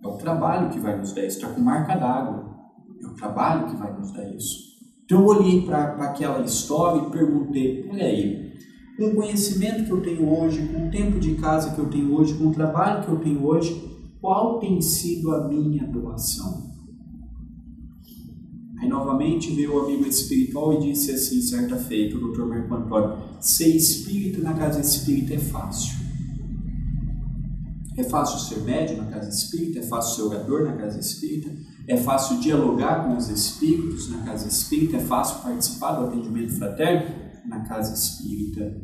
É o trabalho que vai nos dar isso, está com marca d'água. É o trabalho que vai nos dar isso. Então eu olhei para aquela história e perguntei, peraí, com o conhecimento que eu tenho hoje, com o tempo de casa que eu tenho hoje, com o trabalho que eu tenho hoje, qual tem sido a minha doação? Aí novamente veio o amigo espiritual e disse assim, certa feita, o Dr. Marco Antônio, ser espírita na casa espírita é fácil. É fácil ser médium na casa espírita, é fácil ser orador na casa espírita, é fácil dialogar com os espíritos na casa espírita, é fácil participar do atendimento fraterno na casa espírita.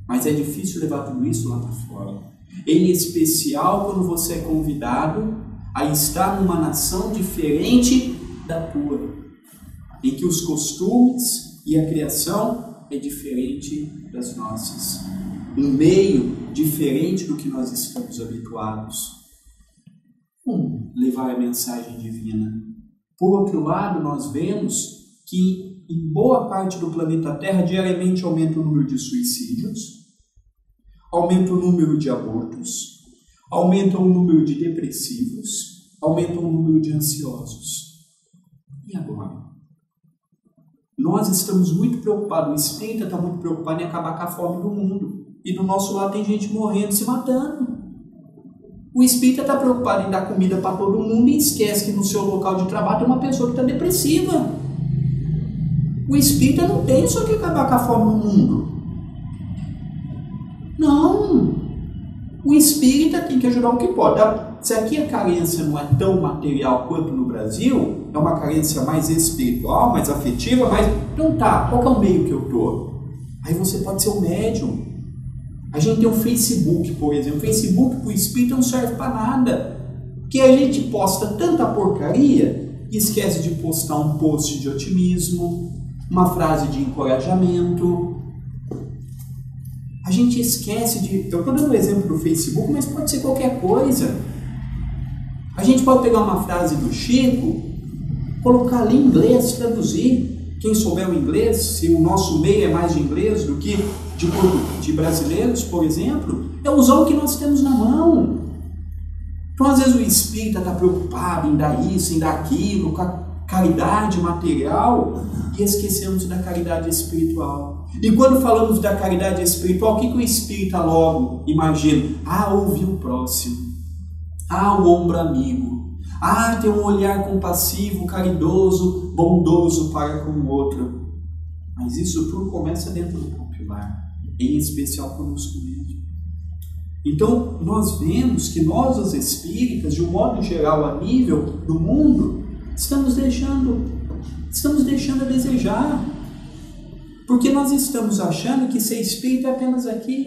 Mas é difícil levar tudo isso lá para fora. Em especial quando você é convidado a estar numa nação diferente da tua, em que os costumes e a criação é diferente das nossas, um meio diferente do que nós estamos habituados. Como levar a mensagem divina? Por outro lado, nós vemos que em boa parte do planeta Terra diariamente aumenta o número de suicídios, aumenta o número de abortos, aumenta o número de depressivos, aumenta o número de ansiosos. E agora? Nós estamos muito preocupados, o espírita está muito preocupado em acabar com a fome do mundo. E do nosso lado tem gente morrendo, se matando. O espírita está preocupado em dar comida para todo mundo e esquece que no seu local de trabalho tem uma pessoa que está depressiva. O espírita não tem só que acabar com a fome no mundo. Não. O espírita tem que ajudar o que pode. Se aqui a carência não é tão material quanto no Brasil, é uma carência mais espiritual, mais afetiva, mais... Então tá, qual que é o meio que eu estou? Aí você pode ser um médium. A gente tem o Facebook, por exemplo. O Facebook para o espírita não serve para nada. Porque a gente posta tanta porcaria e esquece de postar um post de otimismo, uma frase de encorajamento. A gente esquece de... Eu estou dando o exemplo do Facebook, mas pode ser qualquer coisa. A gente pode pegar uma frase do Chico, colocar ali em inglês, traduzir. Quem souber o inglês, se o nosso meio é mais de inglês do que de brasileiros, por exemplo, é usar o que nós temos na mão. Então, às vezes, o espírita está preocupado em dar isso, em dar aquilo, com a caridade material, e esquecemos da caridade espiritual. E quando falamos da caridade espiritual, o que o espírita logo imagina? Ouvir o próximo. O ombro amigo. Ter um olhar compassivo, caridoso, bondoso para com o outro. Mas isso tudo começa dentro do próprio lar, em especial conosco mesmo. Então, nós vemos que nós, os espíritas, de um modo geral, a nível do mundo, estamos deixando a desejar. Porque nós estamos achando que ser espírita é apenas aqui.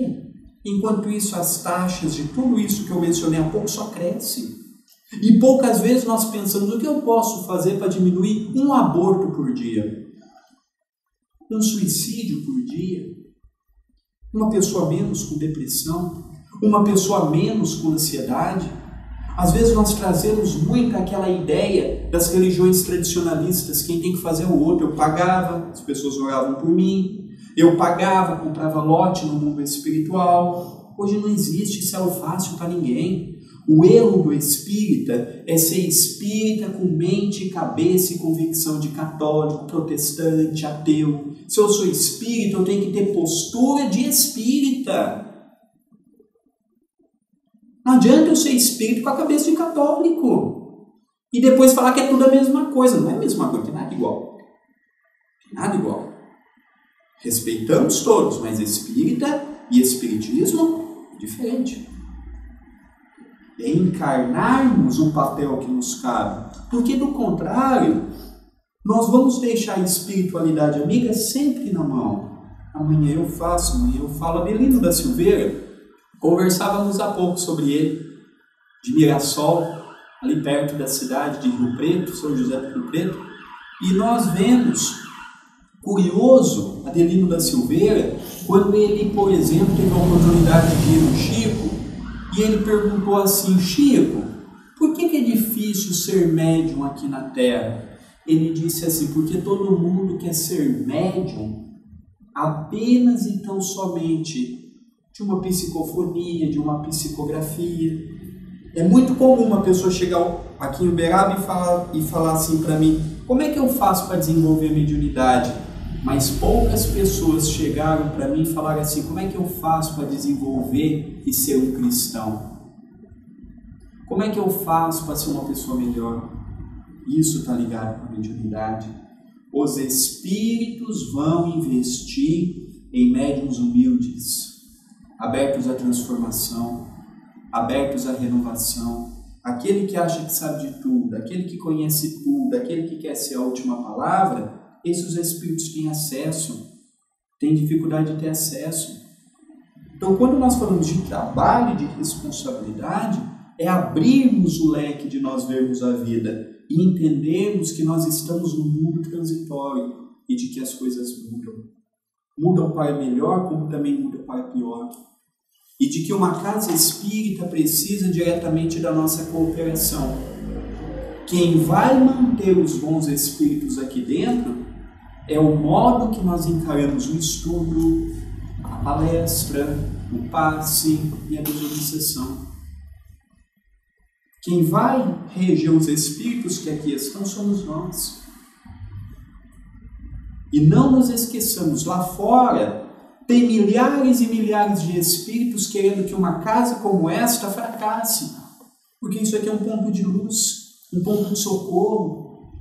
Enquanto isso, as taxas de tudo isso que eu mencionei há pouco só crescem. E poucas vezes nós pensamos, o que eu posso fazer para diminuir um aborto por dia? Um suicídio por dia? Uma pessoa menos com depressão? Uma pessoa menos com ansiedade? Às vezes nós trazemos muito aquela ideia das religiões tradicionalistas, quem tem que fazer é o outro. Eu pagava, as pessoas oravam por mim. Eu pagava, comprava lote no mundo espiritual. Hoje não existe céu fácil para ninguém. O erro do espírita é ser espírita com mente, cabeça e convicção de católico, protestante, ateu. Se eu sou espírita, eu tenho que ter postura de espírita. Não adianta eu ser espírita com a cabeça de católico e depois falar que é tudo a mesma coisa. Não é a mesma coisa, tem nada igual. Tem nada igual. Respeitamos todos, mas espírita e espiritismo é diferente. É encarnarmos um papel que nos cabe. Porque, do contrário, nós vamos deixar a espiritualidade amiga sempre na mão. Amanhã eu faço, amanhã eu falo. Abelino da Silveira, Conversávamos há pouco sobre ele, de Mirassol, ali perto da cidade de Rio Preto, São José do Rio Preto, e nós vemos, curioso, Adelino da Silveira, quando ele, por exemplo, teve a oportunidade de ir no Chico, e ele perguntou assim: Chico, por que é difícil ser médium aqui na Terra? Ele disse assim: porque todo mundo quer ser médium apenas e tão somente de uma psicofonia, de uma psicografia. É muito comum uma pessoa chegar aqui em Uberaba e falar assim para mim: como é que eu faço para desenvolver a mediunidade? Mas poucas pessoas chegaram para mim e falaram assim: como é que eu faço para desenvolver e ser um cristão? Como é que eu faço para ser uma pessoa melhor? Isso está ligado com a mediunidade. Os espíritos vão investir em médiuns humildes, abertos à transformação, abertos à renovação. Aquele que acha que sabe de tudo, aquele que conhece tudo, aquele que quer ser a última palavra, esses espíritos têm acesso, têm dificuldade de ter acesso. Então, quando nós falamos de trabalho, de responsabilidade, é abrirmos o leque de nós vermos a vida e entendermos que nós estamos num mundo transitório e de que as coisas mudam. Mudam para melhor, como também mudam para pior. E de que uma casa espírita precisa diretamente da nossa cooperação. Quem vai manter os bons espíritos aqui dentro é o modo que nós encaramos o estudo, a palestra, o passe e a desobsessão. Quem vai reger os espíritos que aqui estão somos nós. E não nos esqueçamos, lá fora tem milhares e milhares de espíritos querendo que uma casa como esta fracasse. Porque isso aqui é um ponto de luz, um ponto de socorro,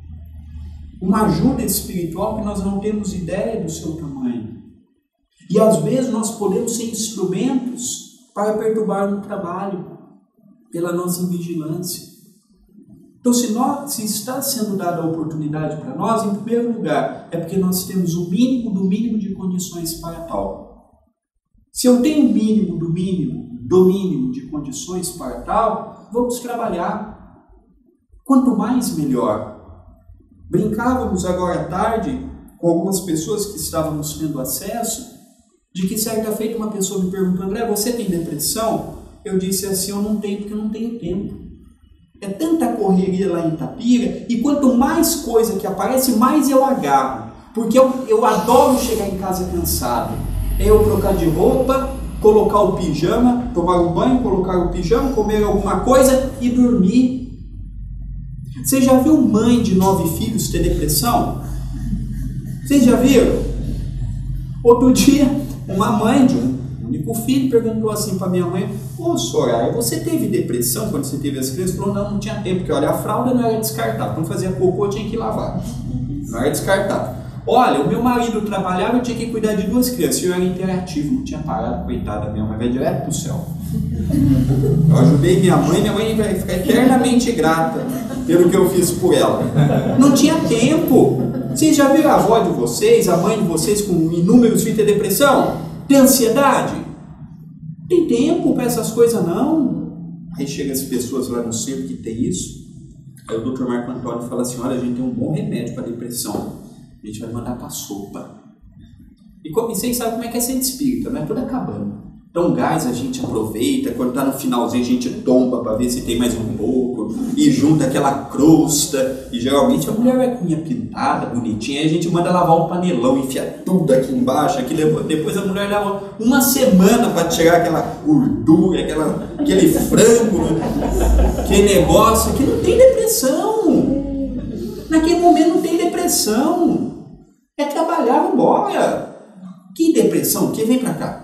uma ajuda espiritual que nós não temos ideia do seu tamanho. E às vezes nós podemos ser instrumentos para perturbar o trabalho, pela nossa invigilância. Então, se está sendo dada a oportunidade para nós, em primeiro lugar, é porque nós temos o mínimo do mínimo de condições para tal. Se eu tenho o mínimo do mínimo de condições para tal, vamos trabalhar. Quanto mais, melhor. Brincávamos agora à tarde com algumas pessoas que estávamos tendo acesso, de que certa feita uma pessoa me perguntou: André, você tem depressão? Eu disse assim: eu não tenho, porque eu não tenho tempo. É tanta correria lá em Itapira, e quanto mais coisa que aparece, mais eu agarro. Porque eu adoro chegar em casa cansado. É eu trocar de roupa, colocar o pijama, tomar um banho, colocar o pijama, comer alguma coisa e dormir. Você já viu mãe de 9 filhos ter depressão? Vocês já viram? Outro dia, uma mãe de um único filho perguntou assim para minha mãe: ô Soraya, você teve depressão quando você teve as crianças? Falou: não tinha tempo, porque olha, a fralda não era descartável, quando fazia cocô tinha que lavar, não era descartável. Olha, o meu marido trabalhava, eu tinha que cuidar de 2 crianças, eu era interativo, não tinha parado, coitada, minha mãe vai direto pro céu. Eu ajudei minha mãe vai ficar eternamente grata pelo que eu fiz por ela. Não tinha tempo. Vocês já viram a avó de vocês, a mãe de vocês com inúmeros filhos ter depressão? Tem ansiedade? Tem tempo para essas coisas não. Aí chegam as pessoas lá no centro que tem isso. Aí o Dr. Marco Antônio fala assim: olha, a gente tem um bom remédio para depressão. A gente vai mandar para sopa. E vocês sabem como é que é ser espírita, não é? Tudo acabando. Então gás a gente aproveita, quando está no finalzinho a gente tomba para ver se tem mais um pouco, e junta aquela crosta, e geralmente a mulher vai com unha pintada, bonitinha, aí a gente manda lavar um panelão, enfia tudo aqui embaixo, depois a mulher leva uma semana para tirar aquela gordura, aquele frango, aquele negócio, que não tem depressão. Naquele momento não tem depressão. É trabalhar, embora. Que depressão? Quem vem para cá?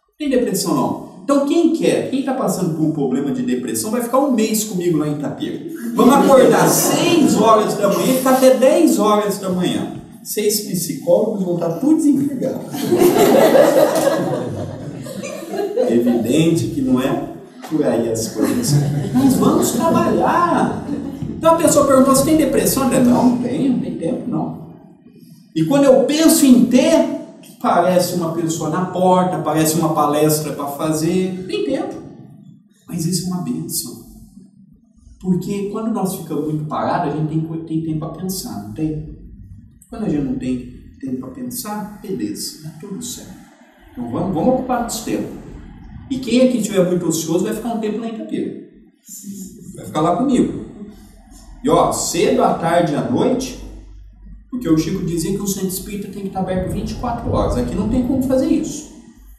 Não tem depressão não. Então quem está passando por um problema de depressão, vai ficar um mês comigo lá em Itapira. Vamos acordar 6 horas da manhã e ficar até 10 horas da manhã. 6 psicólogos vão estar tudo desempregados. Evidente que não é por aí as coisas. Mas vamos trabalhar. Então a pessoa perguntou: você tem depressão? Não tenho, não tem tempo não. E quando eu penso em ter, parece uma pessoa na porta, parece uma palestra para fazer. Tem tempo. Mas isso é uma bênção. Porque quando nós ficamos muito parados, a gente tem tempo para pensar, não tem? Quando a gente não tem tempo para pensar, beleza, dá tudo certo. Então vamos ocupar nosso tempo. E quem aqui estiver muito ocioso vai ficar um tempo lá em Itapeira. Vai ficar lá comigo. E ó, cedo, à tarde e à noite, porque o Chico dizia que o centro espírita tem que estar aberto 24 horas. Aqui não tem como fazer isso.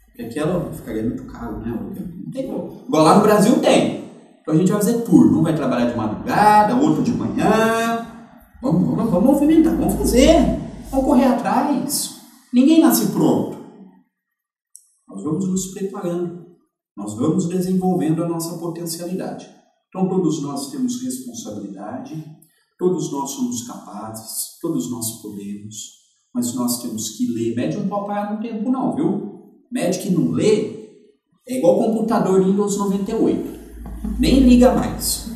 Porque aqui ela ficaria muito caro, né? Não tem como. Igual lá no Brasil tem. Então a gente vai fazer turno. Um vai trabalhar de madrugada, outro de manhã. Vamos movimentar, vamos fazer. Vamos correr atrás. Ninguém nasce pronto. Nós vamos nos preparando. Nós vamos desenvolvendo a nossa potencialidade. Então todos nós temos responsabilidade, todos nós somos capazes, todos nós podemos, mas nós temos que ler. Médium não pode parar no tempo não, viu? Médium que não lê é igual computador Windows 98. Nem liga mais.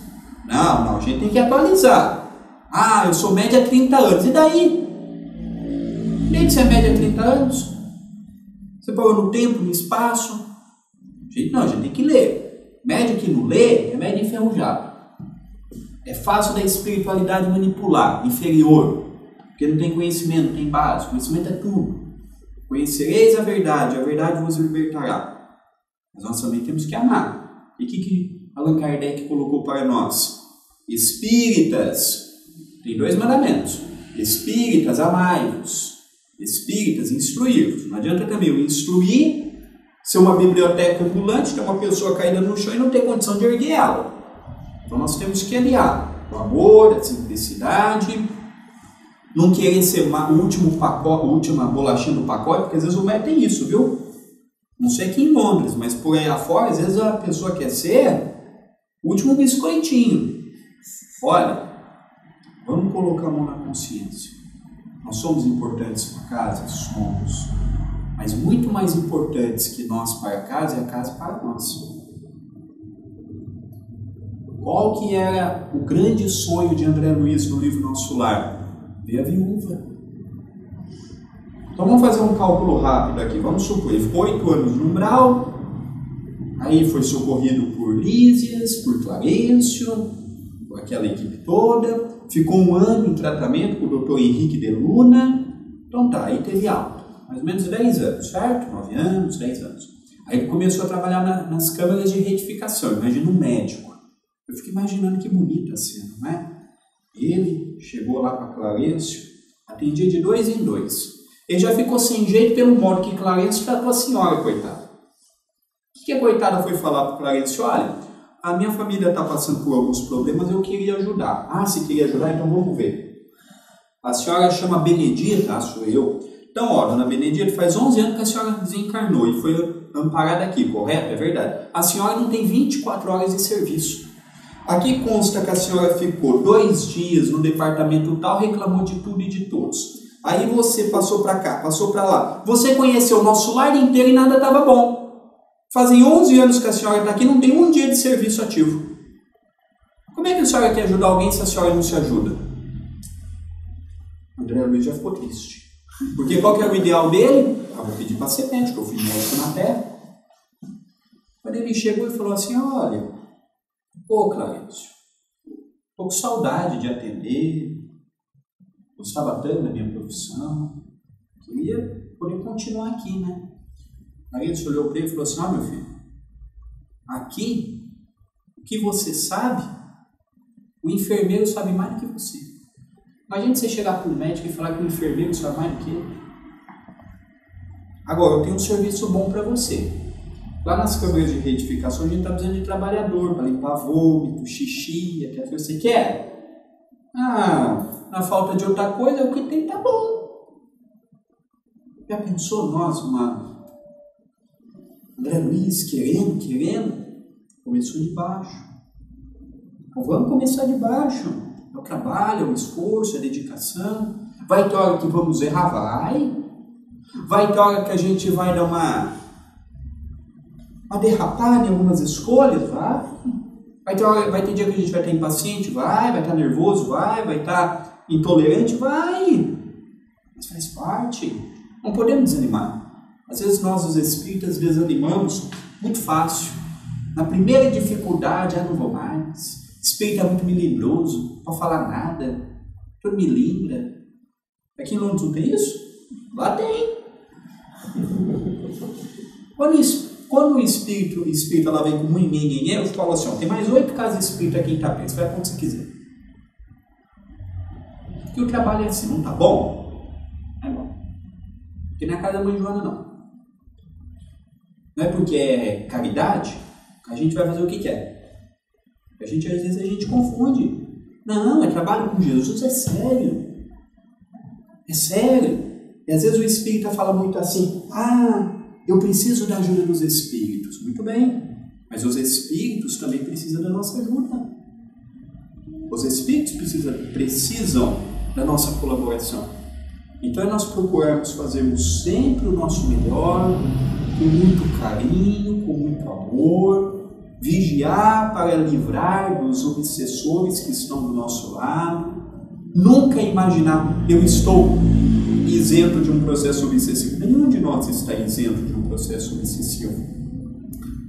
Não, a gente tem que atualizar. Ah, eu sou média há 30 anos. E daí? Nem que você é média há 30 anos. Você parou no tempo, no espaço. A gente tem que ler. Média que não lê é média enferrujado. É fácil da espiritualidade manipular, inferior. Porque não tem conhecimento, não tem base. Conhecimento é tudo. Conhecereis a verdade vos libertará. Mas nós também temos que amar. E o que Allan Kardec colocou para nós? Espíritas, tem 2 mandamentos. Espíritas, amai-vos. Espíritas, instruí-vos. Não adianta também eu instruir, ser uma biblioteca ambulante, ter uma pessoa caída no chão e não ter condição de erguer ela. Então nós temos que aliar o amor, a simplicidade, não querer ser o último pacote, a última bolachinha do pacote, porque às vezes o médico tem isso, viu? Não sei aqui em Londres, mas por aí afora, às vezes a pessoa quer ser o último biscoitinho. Olha, vamos colocar a mão na consciência. Nós somos importantes para a casa? Somos. Mas muito mais importantes que nós para a casa é a casa para nós. Qual que era o grande sonho de André Luiz no livro Nosso Lar? Ver a viúva. Então vamos fazer um cálculo rápido aqui. Vamos supor, ele ficou 8 anos no umbral, aí foi socorrido por Lísias, por Clarencio, por aquela equipe toda, ficou 1 ano em tratamento com o Dr. Henrique de Luna. Então tá, aí teve alta. Mais ou menos 10 anos, certo? 9 anos, 10 anos. Aí ele começou a trabalhar nas câmaras de retificação. Imagina um médico. Eu fico imaginando que bonita a cena, não é? Ele chegou lá para Clarencio, atendia de 2 em 2. Ele já ficou sem jeito pelo modo que Clarencio tratou a senhora, coitada. O que a coitada foi falar para Clarencio? Olha, a minha família está passando por alguns problemas, eu queria ajudar. Ah, se queria ajudar, então vamos ver. A senhora chama Benedita, sou eu. Então, ó, dona Benedita, faz 11 anos que a senhora desencarnou e foi amparada aqui, correto? É verdade. A senhora não tem 24 horas de serviço. Aqui consta que a senhora ficou 2 dias no departamento tal, reclamou de tudo e de todos. Aí você passou para cá, passou para lá. Você conheceu o nosso lar inteiro e nada estava bom. Fazem 11 anos que a senhora está aqui, não tem 1 dia de serviço ativo. Como é que a senhora quer ajudar alguém se a senhora não se ajuda? André Luiz já ficou triste. Porque qual que era o ideal dele? Ah, vou pedir para ser médico, eu fui médico na Terra. Quando ele chegou e falou assim, olha, ô Clarencio, estou com saudade de atender, gostava tanto da minha profissão, queria poder continuar aqui, né? Aí ele olhou para ele e falou assim, ó meu filho, aqui, o que você sabe, o enfermeiro sabe mais do que você. Imagina você chegar para um médico e falar que o enfermeiro sabe mais do que ele. Agora, eu tenho um serviço bom para você. Lá nas câmaras de retificação, a gente está precisando de trabalhador para limpar vômito, xixi, aquela coisa que você quer. Ah, na falta de outra coisa, o que tem tá bom. Já pensou, nossa, André Luiz querendo, começou de baixo. Então vamos começar de baixo. É o trabalho, é o esforço, é a dedicação. Vai ter hora que vamos errar? Vai ter hora que a gente vai dar uma derrapada em algumas escolhas? Vai ter dia que a gente vai estar impaciente? Vai estar nervoso? Vai estar intolerante? Mas faz parte. Não podemos desanimar. Às vezes nós, os espíritas, desanimamos muito fácil. Na primeira dificuldade, não vou mais. Espírito é muito melindroso, não pode falar nada, tudo me lembra. Aqui em Londres não tem isso? Lá tem. Quando o espírito ela vem com ninguém, eu falo assim, ó, tem mais 8 casas espírita aqui em Itapema, você vai quando você quiser. Porque o trabalho é assim, não tá bom? É bom. Porque não é a casa da mãe Joana, não. Não é porque é caridade, a gente vai fazer o que quer. Às vezes a gente confunde. Não, é trabalho com Jesus, é sério. É sério. E às vezes o espírita fala muito assim, eu preciso da ajuda dos espíritos. Muito bem, mas os espíritos também precisam da nossa ajuda. Os espíritos precisam da nossa colaboração. Então nós procuramos fazermos sempre o nosso melhor, com muito carinho, com muito amor, vigiar para livrar dos obsessores que estão do nosso lado, nunca imaginar, eu estou isento de um processo obsessivo. Nenhum de nós está isento de um processo obsessivo.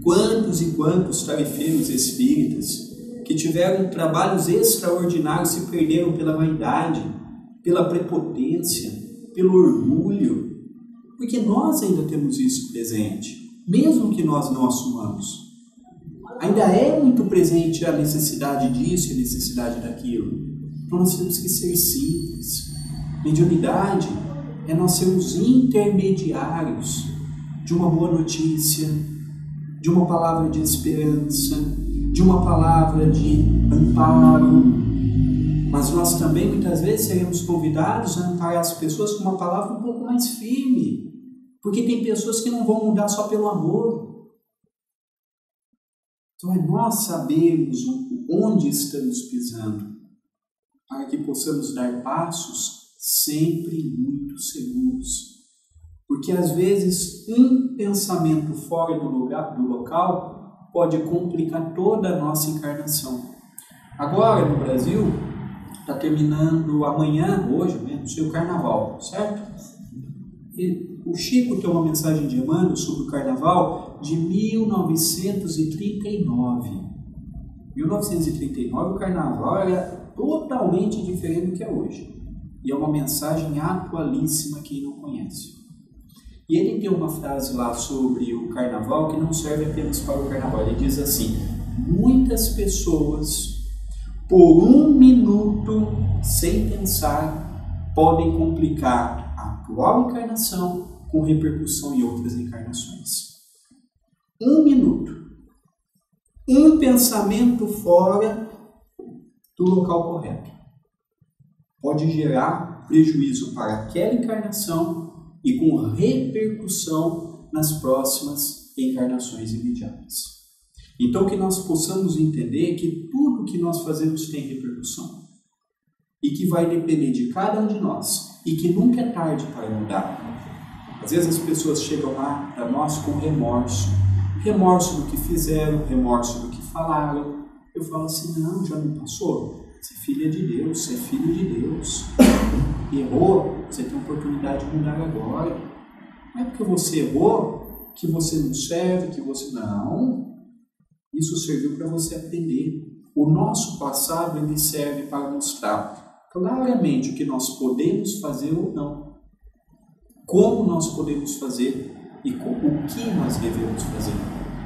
Quantos e quantos tarefeiros espíritas que tiveram trabalhos extraordinários se perderam pela vaidade, pela prepotência, pelo orgulho, porque nós ainda temos isso presente, mesmo que nós não assumamos. Ainda é muito presente a necessidade disso e a necessidade daquilo. Então nós temos que ser simples. Mediunidade é nós sermos intermediários de uma boa notícia, de uma palavra de esperança, de uma palavra de amparo. Mas nós também muitas vezes seremos convidados a amparar as pessoas com uma palavra um pouco mais firme. Porque tem pessoas que não vão mudar só pelo amor. Então é nós sabermos onde estamos pisando, para que possamos dar passos sempre muito seguros. Porque às vezes um pensamento fora do local pode complicar toda a nossa encarnação. Agora no Brasil está terminando amanhã, hoje mesmo, o Carnaval, certo? E o Chico tem uma mensagem de Emmanuel sobre o Carnaval de 1939. Em 1939 o Carnaval era totalmente diferente do que é hoje. E é uma mensagem atualíssima quem não conhece. E ele tem uma frase lá sobre o Carnaval que não serve apenas para o Carnaval. Ele diz assim: muitas pessoas, por um minuto, sem pensar, podem complicar a atual encarnação com repercussão em outras encarnações. Um minuto. Um pensamento fora do local correto pode gerar prejuízo para aquela encarnação e com repercussão nas próximas encarnações imediatas. Então que nós possamos entender que tudo que nós fazemos tem repercussão e que vai depender de cada um de nós e que nunca é tarde para mudar. Às vezes as pessoas chegam lá para nós com remorso do que fizeram, remorso do que falaram. Eu falo assim, não, já não passou? Você é filha de Deus, você é filho de Deus. Errou, você tem a oportunidade de mudar agora. Não é porque você errou que você não serve, que você... Não, isso serviu para você aprender. O nosso passado, ele serve para mostrar claramente o que nós podemos fazer ou não. Como nós podemos fazer e o que nós devemos fazer.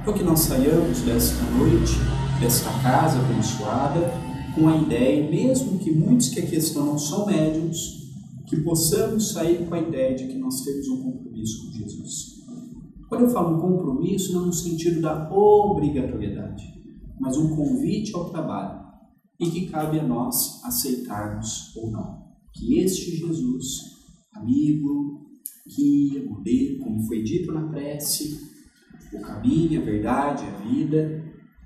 Então que nós saiamos desta noite, desta casa abençoada, com a ideia, mesmo que muitos que aqui estão não são médiuns, que possamos sair com a ideia de que nós temos um compromisso com Jesus. Quando eu falo um compromisso, não no sentido da obrigatoriedade, mas um convite ao trabalho, e que cabe a nós aceitarmos ou não. Que este Jesus, amigo, guia, modelo, como foi dito na prece, o caminho, a verdade, a vida,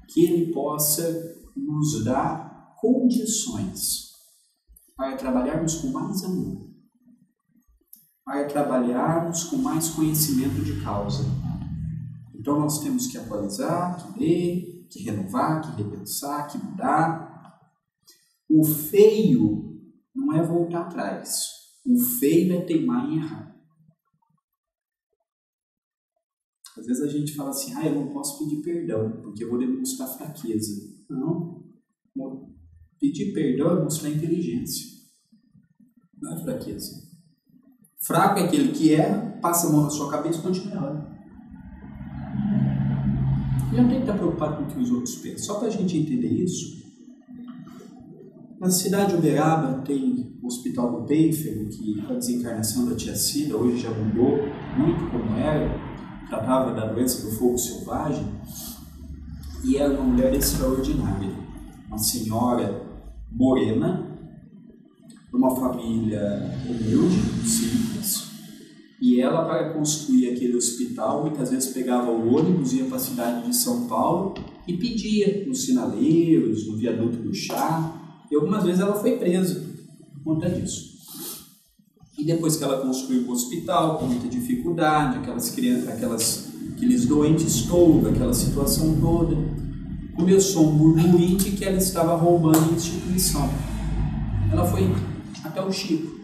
que ele possa nos dar condições para trabalharmos com mais amor, para trabalharmos com mais conhecimento de causa. Então nós temos que atualizar, que ler, que renovar, que repensar, que mudar. O feio não é voltar atrás, o feio é teimar em errar. Às vezes a gente fala assim, eu não posso pedir perdão, porque eu vou demonstrar fraqueza. Não. Pedir perdão é mostrar inteligência. Não é fraqueza. Fraco é aquele que erra, passa a mão na sua cabeça e continua errando. Ele não tem que estar preocupado com o que os outros pensam. Só para a gente entender isso, na cidade de Uberaba tem o Hospital do Pênfero, que com a desencarnação da tia Cida, hoje já mudou muito como era, tratava da doença do fogo selvagem, e era uma mulher extraordinária, uma senhora morena, de uma família humilde, simples, e ela, para construir aquele hospital, muitas vezes pegava o ônibus, ia para a cidade de São Paulo e pedia nos sinaleiros, no viaduto do chá, e algumas vezes ela foi presa por conta disso. E depois que ela construiu o hospital, com muita dificuldade, aqueles doentes todos, aquela situação toda, começou um murmurinho de que ela estava roubando a instituição. Ela foi até o Chico.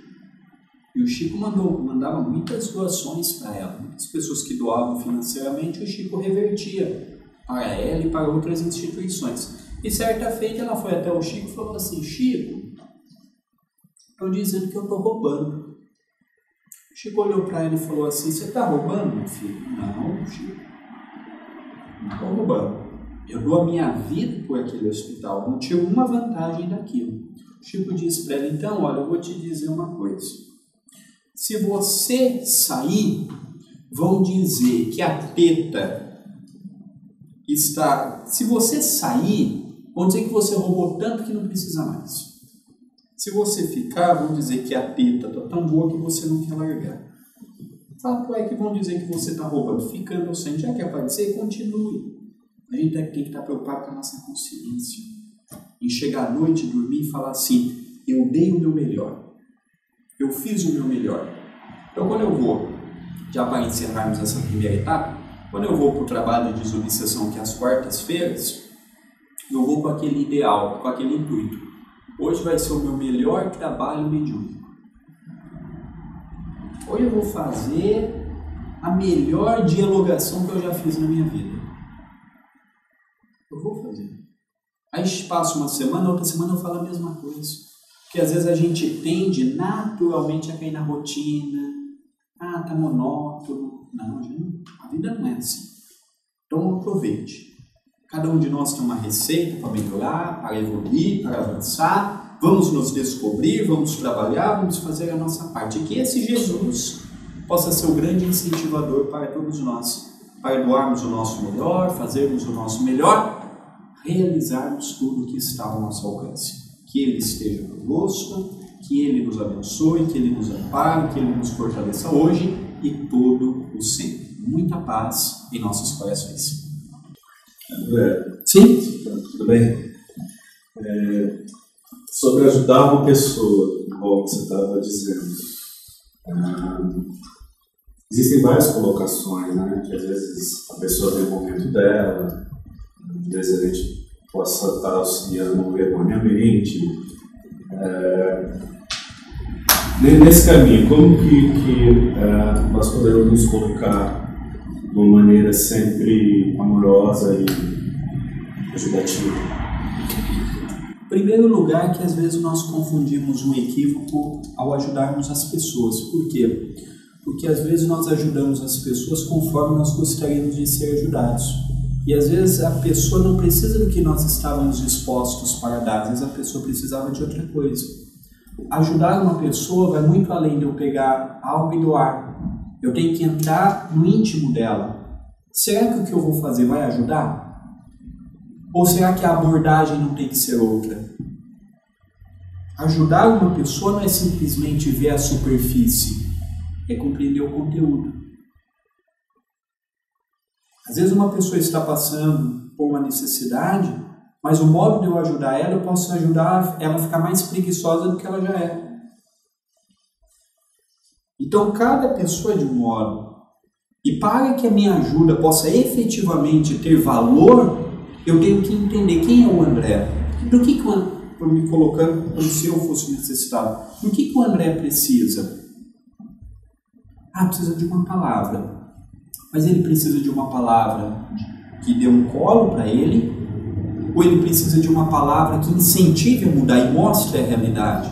E o Chico mandava muitas doações para ela. Muitas pessoas que doavam financeiramente, o Chico revertia para ela e para outras instituições. E certa feita ela foi até o Chico e falou assim, Chico, estão dizendo que eu estou roubando. O Chico olhou para ela e falou assim, você está roubando, meu filho? Não, Chico, não estou roubando. Eu dou a minha vida por aquele hospital, não tiro uma vantagem daquilo. O Chico disse para ela, então, olha, eu vou te dizer uma coisa. Se você sair, vão dizer que a teta está... Se você sair, vão dizer que você roubou tanto que não precisa mais. Se você ficar, vão dizer que a teta está tão boa que você não quer largar. Fato é que vão dizer que você está roubando, ficando ou sem. Já que aparecer, continue. A gente tem que estar preocupado com a nossa consciência. Em chegar à noite, dormir e falar assim, eu dei o meu melhor. Eu fiz o meu melhor. Então, quando eu vou, já para encerrarmos essa primeira etapa, quando eu vou para o trabalho de desobsessão, que é às quartas-feiras, eu vou com aquele ideal, com aquele intuito. Hoje vai ser o meu melhor trabalho mediúnico. Hoje eu vou fazer a melhor dialogação que eu já fiz na minha vida. Eu vou fazer. Aí passa uma semana, outra semana eu falo a mesma coisa. Porque às vezes a gente tende naturalmente a cair na rotina. Tá monótono. Não, a vida não é assim. Então aproveite. Cada um de nós tem uma receita para melhorar, para evoluir, para avançar. Vamos nos descobrir, vamos trabalhar, vamos fazer a nossa parte. E que esse Jesus possa ser o grande incentivador para todos nós. Para doarmos o nosso melhor, fazermos o nosso melhor, realizarmos tudo que está ao nosso alcance. Que Ele esteja conosco, que Ele nos abençoe, que Ele nos ampare, que Ele nos fortaleça hoje e todo o sempre. Muita paz em nossos corações. Sim? Tudo bem? Sobre ajudar uma pessoa, como você estava dizendo, existem várias colocações, né? Que às vezes a pessoa tem o momento dela, às vezes a gente possa estar auxiliando erroneamente. Nesse caminho, como que nós podemos nos colocar de uma maneira sempre amorosa e ajudativa? Em primeiro lugar, que às vezes nós confundimos um equívoco ao ajudarmos as pessoas. Por quê? Porque às vezes nós ajudamos as pessoas conforme nós gostaríamos de ser ajudados. E às vezes a pessoa não precisa do que nós estávamos dispostos para dar, às vezes a pessoa precisava de outra coisa. Ajudar uma pessoa vai muito além de eu pegar algo e doar. Eu tenho que entrar no íntimo dela. Será que o que eu vou fazer vai ajudar? Ou será que a abordagem não tem que ser outra? Ajudar uma pessoa não é simplesmente ver a superfície, é compreender o conteúdo. Às vezes uma pessoa está passando por uma necessidade, mas o modo de eu ajudar ela, eu posso ajudar ela a ficar mais preguiçosa do que ela já é. Então cada pessoa é de um modo. E para que a minha ajuda possa efetivamente ter valor, eu tenho que entender quem é o André. Do que por me colocando como se eu fosse necessitado. Do que o André precisa? Precisa de uma palavra. Mas ele precisa de uma palavra que dê um colo para ele, ou ele precisa de uma palavra que incentive a mudar e mostre a realidade?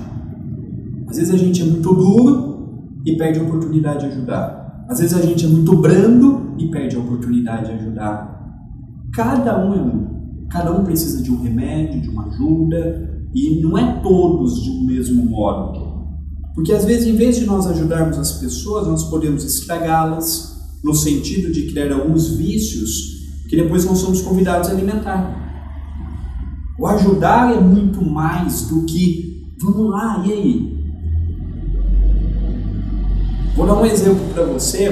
Às vezes a gente é muito duro e perde a oportunidade de ajudar. Às vezes a gente é muito brando e perde a oportunidade de ajudar. Cada um é um. Cada um precisa de um remédio, de uma ajuda, e não é todos de um mesmo modo. Porque às vezes, em vez de nós ajudarmos as pessoas, nós podemos estragá-las, no sentido de criar alguns vícios que depois não somos convidados a alimentar. O ajudar é muito mais do que, vamos lá, e aí? Vou dar um exemplo para você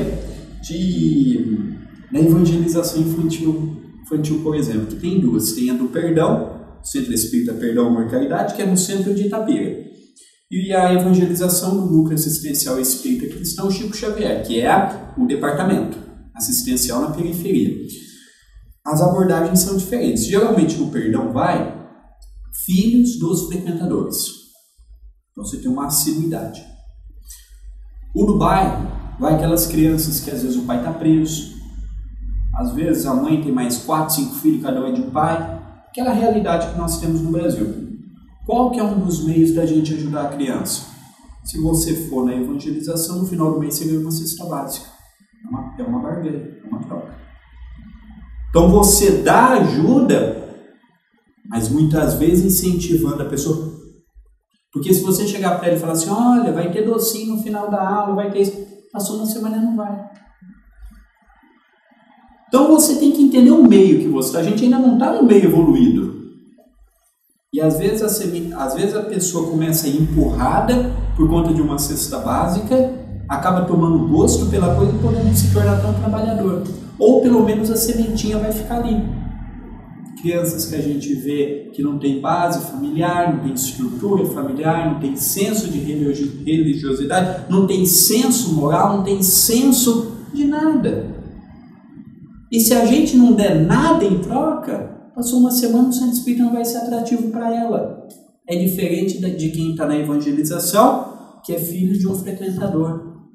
da evangelização infantil, por exemplo, que tem duas. Tem a do Perdão, Centro Espírita Perdão, Amor e Caridade, que é no centro de Itapira. E a evangelização do Núcleo Assistencial Espírita Cristão Chico Xavier, que é o departamento assistencial na periferia. As abordagens são diferentes. Geralmente no Perdão vai filhos dos frequentadores. Então você tem uma assiduidade. O do bairro vai aquelas crianças que às vezes o pai está preso, às vezes a mãe tem mais 4, 5 filhos, cada um é de um pai. Aquela realidade que nós temos no Brasil. Qual que é um dos meios da gente ajudar a criança? Se você for na evangelização, no final do mês você ganha uma cesta básica. É uma barganha, é uma troca. Então você dá ajuda, mas muitas vezes incentivando a pessoa. Porque se você chegar para ele e falar assim, olha, vai ter docinho no final da aula, vai ter isso, passou uma semana e não vai. Então você tem que entender o meio que você está. A gente ainda não está no meio evoluído. E às vezes a pessoa começa a ir empurrada por conta de uma cesta básica, acaba tomando gosto pela coisa e podendo se tornar tão trabalhador. Ou pelo menos a sementinha vai ficar ali. Crianças que a gente vê que não tem base familiar, não tem estrutura familiar, não tem senso de religiosidade, não tem senso moral, não tem senso de nada. E se a gente não der nada em troca, passou uma semana, o centro espírita não vai ser atrativo para ela. É diferente de quem está na evangelização, que é filho de um frequentador.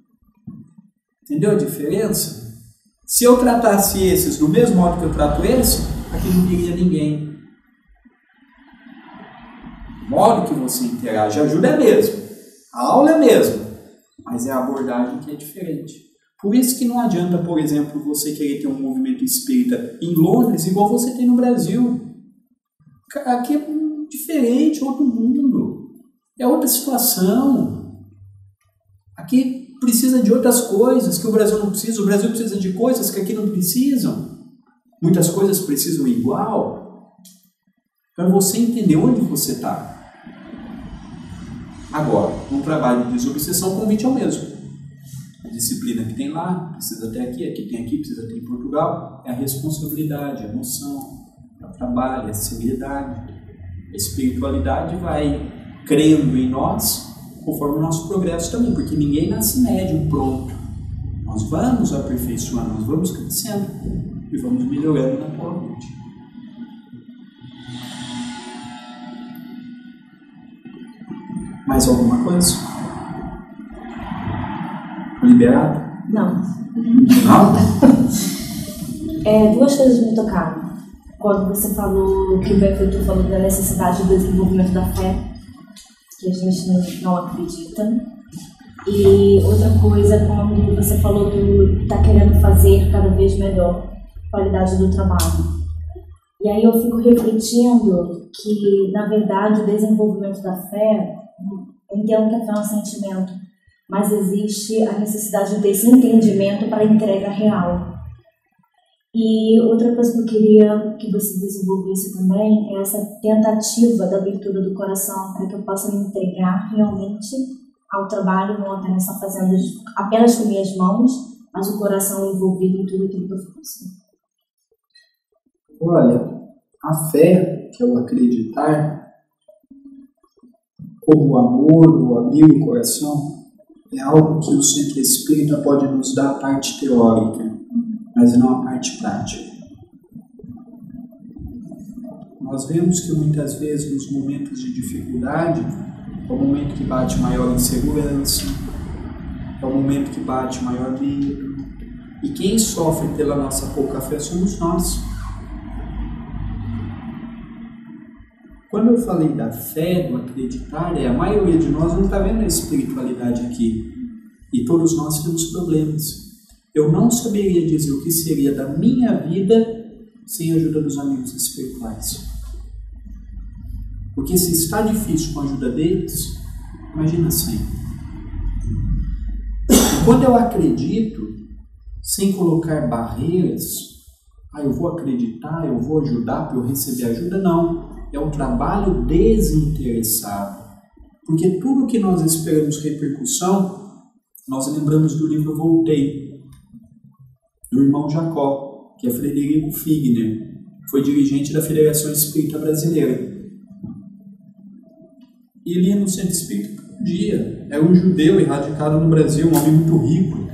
Entendeu a diferença? Se eu tratasse esses do mesmo modo que eu trato esse, aqui não viria ninguém. O modo que você interage, a ajuda é mesmo, a aula é mesmo, mas é a abordagem que é diferente. Por isso que não adianta, por exemplo, você querer ter um movimento espírita em Londres igual você tem no Brasil. Aqui é diferente, outro mundo, é outra situação. Aqui precisa de outras coisas que o Brasil não precisa. O Brasil precisa de coisas que aqui não precisam. Muitas coisas precisam igual. Para você entender onde você está. Agora, no trabalho de desobsessão, o convite é o mesmo. A disciplina que tem lá, precisa ter aqui, aqui tem aqui, precisa ter em Portugal. É a responsabilidade, a noção, é o trabalho, é a seriedade. A espiritualidade vai crendo em nós conforme o nosso progresso também, porque ninguém nasce médio pronto. Nós vamos aperfeiçoando, nós vamos crescendo e vamos melhorando naturalmente. Mais alguma coisa? Liberado? Não. Não? Duas coisas me tocaram. Quando você falou, que o benfeitor falou da necessidade do desenvolvimento da fé, que a gente não acredita. E outra coisa, quando você falou do estar querendo fazer cada vez melhor a qualidade do trabalho. E aí eu fico refletindo que, na verdade, o desenvolvimento da fé, eu entendo que a fé é um sentimento, mas existe a necessidade desse entendimento para a entrega real. E outra coisa que eu queria que você desenvolvesse também é essa tentativa da abertura do coração para que eu possa me entregar realmente ao trabalho, não apenas só fazendo apenas com minhas mãos, mas o coração envolvido em tudo aquilo que eu faço. Olha, a fé, que é o acreditar, como o amor, o abrir o coração, é algo que o centro espírita pode nos dar a parte teórica, mas não a parte prática. Nós vemos que muitas vezes nos momentos de dificuldade, é o momento que bate maior insegurança, é o momento que bate maior medo, E quem sofre pela nossa pouca fé somos nós. Quando eu falei da fé, do acreditar, a maioria de nós não está vendo a espiritualidade aqui. E todos nós temos problemas. Eu não saberia dizer o que seria da minha vida sem a ajuda dos amigos espirituais. Porque se está difícil com a ajuda deles, imagina sem. E quando eu acredito, sem colocar barreiras, eu vou acreditar, eu vou ajudar para eu receber ajuda, não. É um trabalho desinteressado. Porque tudo que nós esperamos repercussão, nós lembramos do livro Voltei, do irmão Jacó, que é Frederico Figner, foi dirigente da Federação Espírita Brasileira. E ele ia no centro espírita todo dia. Era um judeu erradicado no Brasil, um homem muito rico,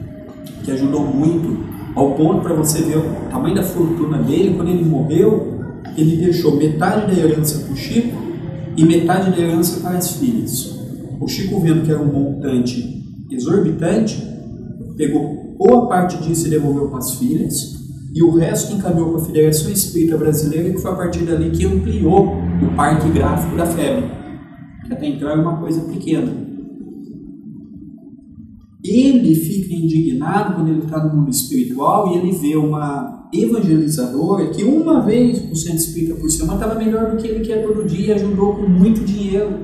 que ajudou muito, ao ponto para você ver o tamanho da fortuna dele. Quando ele morreu, ele deixou metade da herança para o Chico e metade da herança para as filhas. O Chico, vendo que era um montante exorbitante, pegou boa parte disso e devolveu para as filhas, e o resto encaminhou para a Federação Espírita Brasileira, que foi a partir dali que ampliou o parque gráfico da FEB, que até então era uma coisa pequena. Ele fica indignado quando ele está no mundo espiritual e ele vê uma evangelizadora que uma vez no centro espírita por semana estava melhor do que ele, que é todo dia, ajudou com muito dinheiro.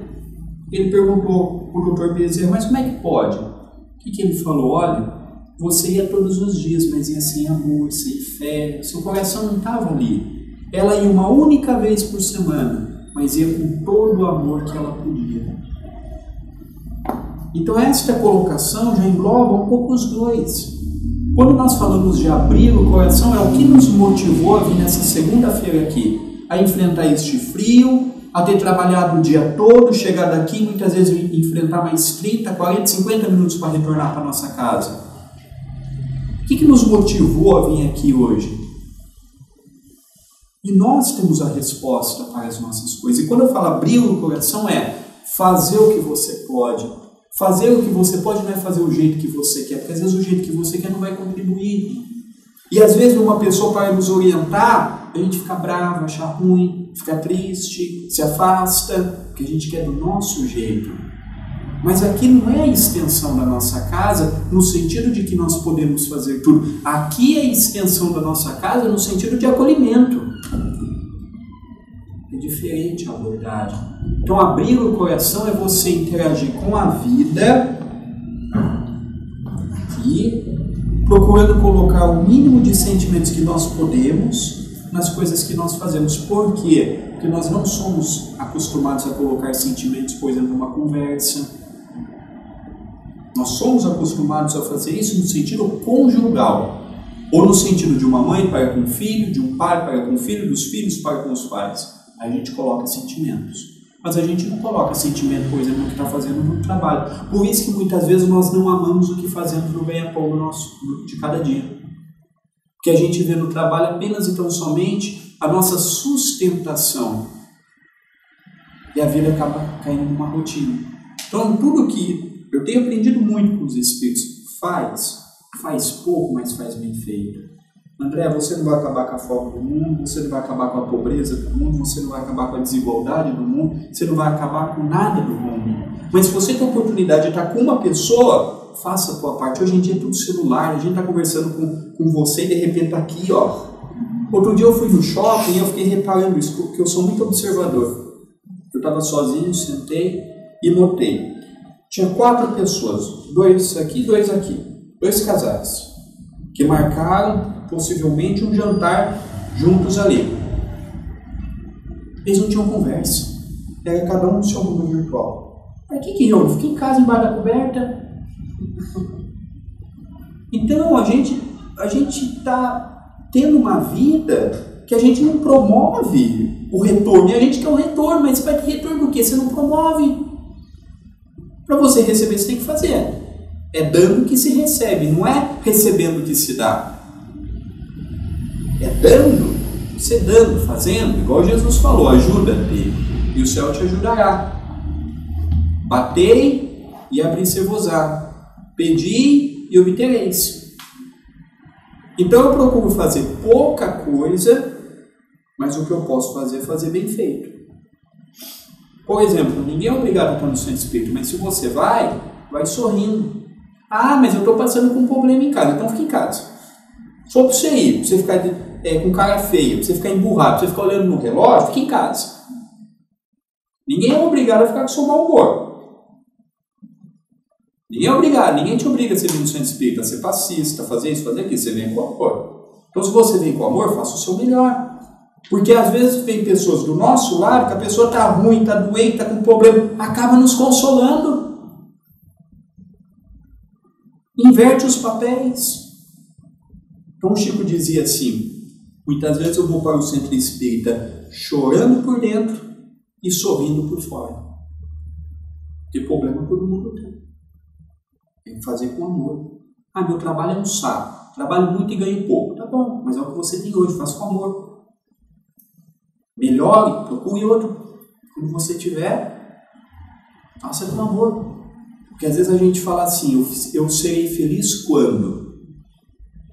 Ele perguntou para o Dr. Bezerra, mas como é que pode? O que ele falou? Olha, você ia todos os dias, mas ia sem amor, sem fé, seu coração não estava ali. Ela ia uma única vez por semana, mas ia com todo o amor que ela podia. Então esta colocação já engloba um pouco os dois. Quando nós falamos de abrir o coração, é o que nos motivou a vir nessa segunda-feira aqui, a enfrentar este frio, a ter trabalhado o dia todo, chegar daqui, muitas vezes enfrentar mais 30, 40, 50 minutos para retornar para a nossa casa. O que nos motivou a vir aqui hoje? E nós temos a resposta para as nossas coisas. E quando eu falo abrir o coração, é fazer o que você pode. Fazer o que você pode não é fazer o jeito que você quer, porque às vezes o jeito que você quer não vai contribuir. E às vezes uma pessoa para nos orientar, a gente fica bravo, acha ruim, fica triste, se afasta, porque a gente quer do nosso jeito. Mas aqui não é a extensão da nossa casa no sentido de que nós podemos fazer tudo. Aqui é a extensão da nossa casa no sentido de acolhimento. É diferente a abordagem. Então abrir o coração é você interagir com a vida aqui, procurando colocar o mínimo de sentimentos que nós podemos nas coisas que nós fazemos. Por quê? Porque nós não somos acostumados a colocar sentimentos, por exemplo, numa conversa. Nós somos acostumados a fazer isso no sentido conjugal, ou no sentido de uma mãe para com o filho, de um pai para com o filho, dos filhos para com os pais. Aí a gente coloca sentimentos. Mas a gente não coloca sentimento, por exemplo, no que está fazendo no trabalho. Por isso que muitas vezes nós não amamos o que fazemos no ganha-pão de cada dia. Porque a gente vê no trabalho apenas e tão somente a nossa sustentação. E a vida acaba caindo numa rotina. Então tudo que eu tenho aprendido muito com os espíritos, faz pouco, mas faz bem feito. André, você não vai acabar com a fome do mundo, você não vai acabar com a pobreza do mundo, você não vai acabar com a desigualdade do mundo, você não vai acabar com nada do mundo. Mas se você tem a oportunidade de estar com uma pessoa, faça a tua parte. Hoje em dia é tudo celular, a gente está conversando com você e de repente está aqui, ó. Outro dia eu fui no shopping e eu fiquei reparando isso, porque eu sou muito observador. Eu estava sozinho, sentei e notei. Tinha 4 pessoas, 2 aqui, 2 aqui, 2 casais, que marcaram possivelmente um jantar juntos ali. Eles não tinham conversa, era cada um no seu mundo virtual. Para que eu? Fiquei em casa embaixo da coberta. Então a gente está tendo uma vida que a gente não promove o retorno, e a gente quer o retorno, mas vai ter retorno do quê? Você não promove. Para você receber, você tem que fazer. É dando que se recebe, não é recebendo que se dá. É dando, você dando, fazendo, igual Jesus falou, ajuda-te e o céu te ajudará. Batei e abri-se-vos-á. Pedi e obtereis. Então eu procuro fazer pouca coisa, mas o que eu posso fazer é fazer bem feito. Por exemplo, ninguém é obrigado a estar no centro espírita, mas se você vai sorrindo. Ah, mas eu estou passando com um problema em casa, então fica em casa. Só para você ir, para você ficar com cara feia, para você ficar emburrado, para você ficar olhando no relógio, fica em casa. Ninguém é obrigado a ficar com seu mau humor. Ninguém é obrigado, ninguém te obriga a ser no centro espírita, a ser passista, fazer isso, fazer aquilo, você vem com amor. Então se você vem com amor, faça o seu melhor. Porque às vezes vem pessoas do nosso lado, que a pessoa está ruim, está doente, está com problema, acaba nos consolando. Inverte os papéis. Então o Chico dizia assim, muitas vezes eu vou para o centro espírita chorando por dentro e sorrindo por fora. Porque problema todo mundo tem. Tem que fazer com amor. Ah, meu trabalho é um saco. Trabalho muito e ganho pouco. Tá bom, mas é o que você tem hoje, faça com amor. Melhore, procure outro. Quando você tiver, faça com amor. Porque às vezes a gente fala assim, eu serei feliz quando?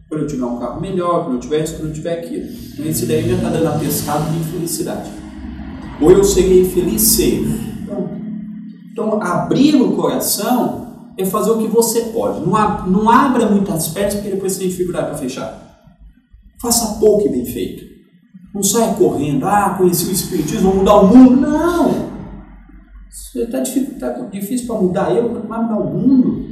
Quando eu tiver um carro melhor, quando eu tiver isso, quando eu tiver aquilo. Então esse daí já está dando atestado de infelicidade. Ou eu serei feliz sempre. Então abrir o coração é fazer o que você pode. Não abra muitas pernas, porque depois você tem dificuldade para fechar. Faça pouco e bem feito. Não saia correndo, conheci o Espiritismo, vou mudar o mundo. Não! Está difícil para mudar quanto mais mudar o mundo.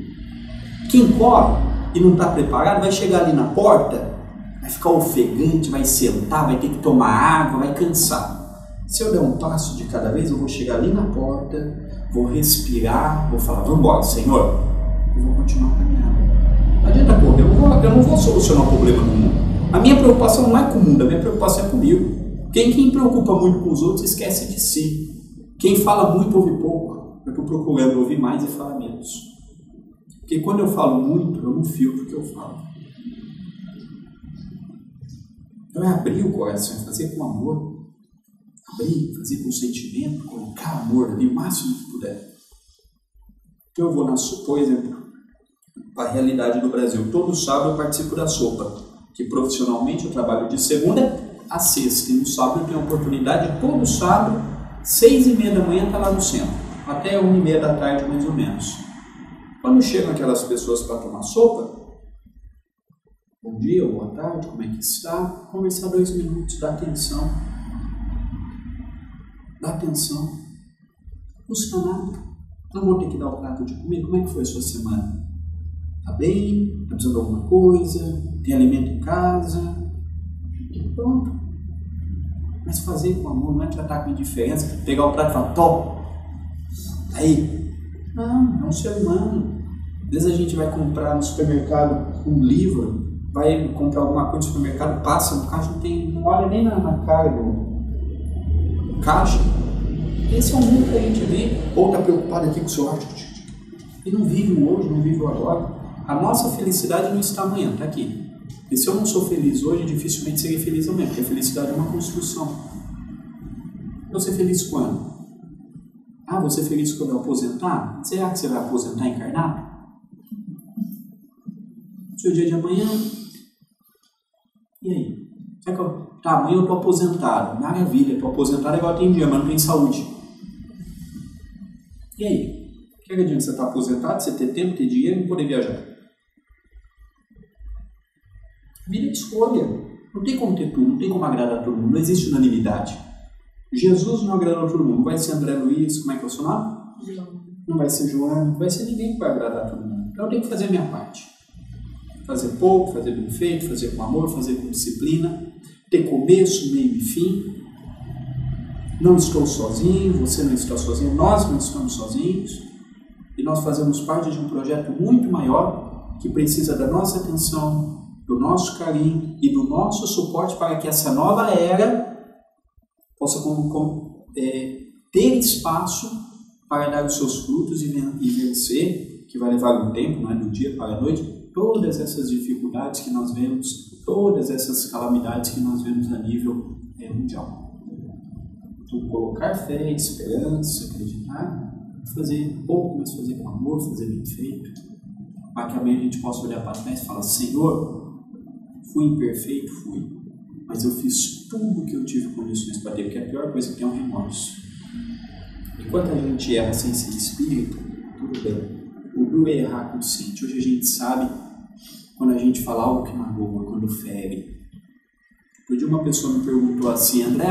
Quem corre e não está preparado vai chegar ali na porta, vai ficar ofegante, vai sentar, vai ter que tomar água, vai cansar. Se eu der um passo de cada vez, eu vou chegar ali na porta, vou respirar, vou falar, vamos embora, Senhor. Eu vou continuar caminhando. Não adianta correr, eu não vou solucionar o problema do mundo. A minha preocupação não é com o mundo, a minha preocupação é comigo. Quem preocupa muito com os outros esquece de si. Quem fala muito ouve pouco. Eu estou procurando ouvir mais e falar menos. Porque quando eu falo muito, eu não filtro o que eu falo. Então é abrir o coração, é fazer com amor. Abrir, fazer com sentimento, colocar amor ali o máximo que puder. Então eu vou por exemplo, para a realidade do Brasil. Todo sábado eu participo da sopa, que profissionalmente eu trabalho de segunda a sexta. E no sábado eu tenho a oportunidade, todo sábado, 6h30 da manhã, está lá no centro. Até 1h30 da tarde, mais ou menos. Quando chegam aquelas pessoas para tomar sopa, bom dia, boa tarde, como é que está? Conversar 2 minutos, dá atenção. Dá atenção. Não custa nada. Não vou ter que dar o prato de comida. Como é que foi a sua semana? Está bem? Está precisando de alguma coisa? Tem alimento em casa? Pronto. Mas fazer com amor não é tratar com indiferença, pegar o prato e falar, top! Aí. Não, é um ser humano. Às vezes a gente vai comprar no supermercado um livro, vai comprar alguma coisa no supermercado, passa no caixa, não olha nem na cara do caixa. Esse é o mundo que a gente vive. Ou está preocupado aqui com o seu arte e não vive o hoje, não vive o agora. A nossa felicidade não está amanhã, está aqui. E se eu não sou feliz hoje, dificilmente serei feliz amanhã, porque a felicidade é uma construção. Eu vou ser feliz quando? Vou ser feliz quando eu aposentar? Será que você vai aposentar encarnado? Seu dia de amanhã? E aí? Amanhã eu estou aposentado. Maravilha, estou aposentado, agora tem dinheiro, mas não tem saúde. E aí? O que adianta você estar aposentado, você ter tempo, ter dinheiro e poder viajar? Vida de escolha. Não tem como ter tudo, não tem como agradar todo mundo, não existe unanimidade. Jesus não agradou todo mundo. Não vai ser André Luiz, como é que é o seu nome? João. Não vai ser João, não vai ser ninguém que vai agradar todo mundo. Então eu tenho que fazer a minha parte. Fazer pouco, fazer bem feito, fazer com amor, fazer com disciplina, ter começo, meio e fim. Não estou sozinho, você não está sozinho, nós não estamos sozinhos. E nós fazemos parte de um projeto muito maior que precisa da nossa atenção, do nosso carinho e do nosso suporte para que essa nova era possa ter espaço para dar os seus frutos e vencer, que vai levar um tempo, não é do dia para a noite, todas essas dificuldades que nós vemos, todas essas calamidades que nós vemos a nível mundial. Então, colocar fé, esperança, acreditar, fazer pouco, mas fazer com amor, fazer bem feito, para que amanhã a gente possa olhar para trás e falar, Senhor, Fui imperfeito? Fui. Mas eu fiz tudo o que eu tive condições para ter, porque a pior coisa que tem é um remorso. Enquanto a gente erra sem ser espírito, tudo bem. O duro é errar consciente. Hoje a gente sabe quando a gente fala algo que magoa, quando fere. Outro dia uma pessoa me perguntou assim, André,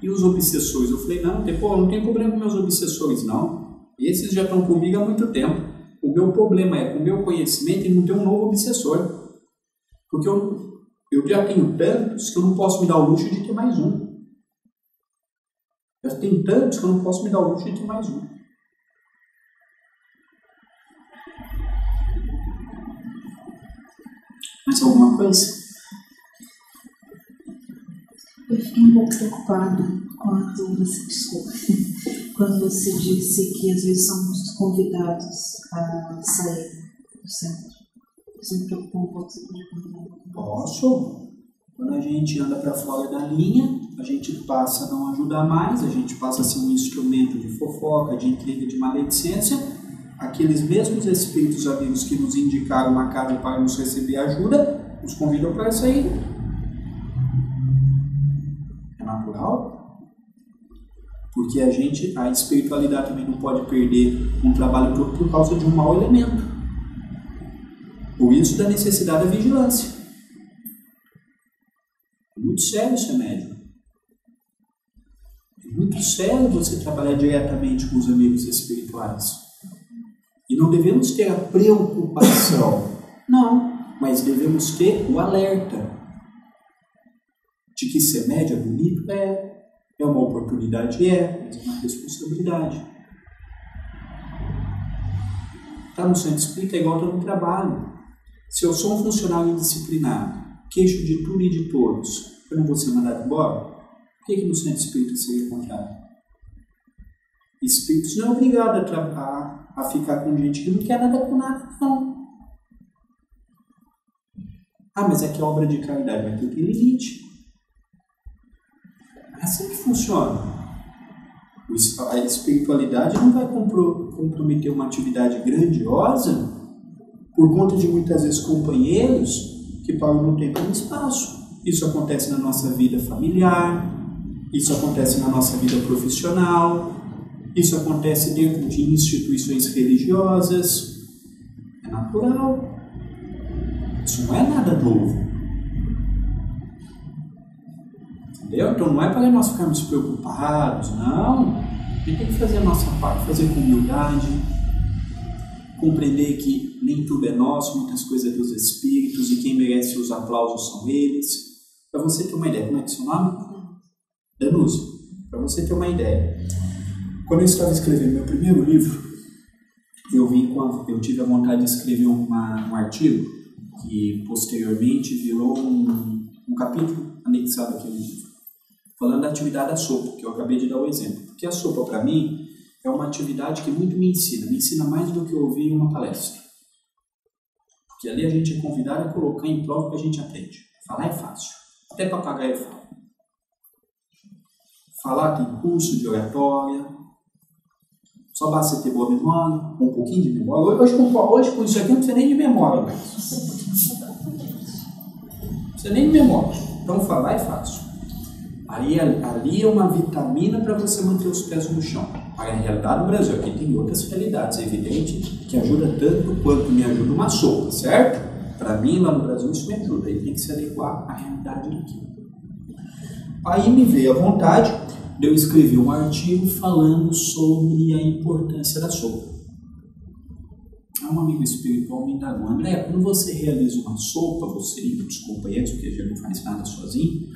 e os obsessores? Eu falei, não tem problema com meus obsessores, não. Esses já estão comigo há muito tempo. O meu problema é com o meu conhecimento e não ter um novo obsessor. Porque eu já tenho tantos que eu não posso me dar o luxo de ter mais um. Já tenho tantos que eu não posso me dar o luxo de ter mais um. Mais alguma coisa? Eu fiquei um pouco preocupado quando você disse que às vezes somos convidados a sair do centro. Você me preocupou um pouco, você podia comentar um pouco? Posso. Quando a gente anda para fora da linha, a gente passa a não ajudar mais, a gente passa a ser um instrumento de fofoca, de intriga, de maledicência. Aqueles mesmos espíritos amigos que nos indicaram uma casa para nos receber ajuda, nos convidam para sair. É natural. Porque a espiritualidade também não pode perder um trabalho todo por causa de um mau elemento. Por isso da necessidade da vigilância. É muito sério ser médium. É muito sério você trabalhar diretamente com os amigos espirituais. E não devemos ter a preocupação, não, mas devemos ter o alerta de que ser médium é bonito, é uma oportunidade, mas é uma responsabilidade. Tá no centro espírita é igual estar no trabalho. Se eu sou um funcionário indisciplinado, queixo de tudo e de todos, eu não vou ser mandado embora? Por que no centro espírita seria o contrário? Espíritos não é obrigado a ficar com gente que não quer nada com nada, não. Mas é que a obra de caridade vai ter limite. É assim que funciona. A espiritualidade não vai comprometer uma atividade grandiosa por conta de muitas vezes companheiros que param no tempo e no espaço. Isso acontece na nossa vida familiar, isso acontece na nossa vida profissional, isso acontece dentro de instituições religiosas. É natural. Isso não é nada novo. Entendeu? Então não é para nós ficarmos preocupados, não. A gente tem que fazer a nossa parte, fazer com humildade, compreender que nem tudo é nosso, muitas coisas é dos espíritos e quem merece os aplausos são eles. Para você ter uma ideia, como é que é seu nome? Danúcio. Para você ter uma ideia, quando eu estava escrevendo meu primeiro livro, eu tive a vontade de escrever um artigo que posteriormente virou um capítulo anexado àquele livro, falando da atividade da sopa, que eu acabei de dar o exemplo. Porque a sopa, para mim, é uma atividade que muito me ensina mais do que eu ouvir em uma palestra. Porque ali a gente é convidado a colocar em prova o que a gente aprende. Falar é fácil, até papagaio fala. Falar tem curso de oratória, só basta você ter boa memória, um pouquinho de memória. Hoje com isso aqui não precisa nem de memória mais. Não precisa nem de memória. Então falar é fácil. Aí ali é uma vitamina para você manter os pés no chão. Para a realidade do Brasil, aqui tem outras realidades, é evidente, que ajuda tanto quanto me ajuda uma sopa, certo? Para mim, lá no Brasil, isso me ajuda. Aí tem que se adequar à realidade daqui. Aí me veio a vontade de eu escrever um artigo falando sobre a importância da sopa. Um amigo espiritual me indagou: André, quando você realiza uma sopa, você e outros companheiros, porque a gente não faz nada sozinho,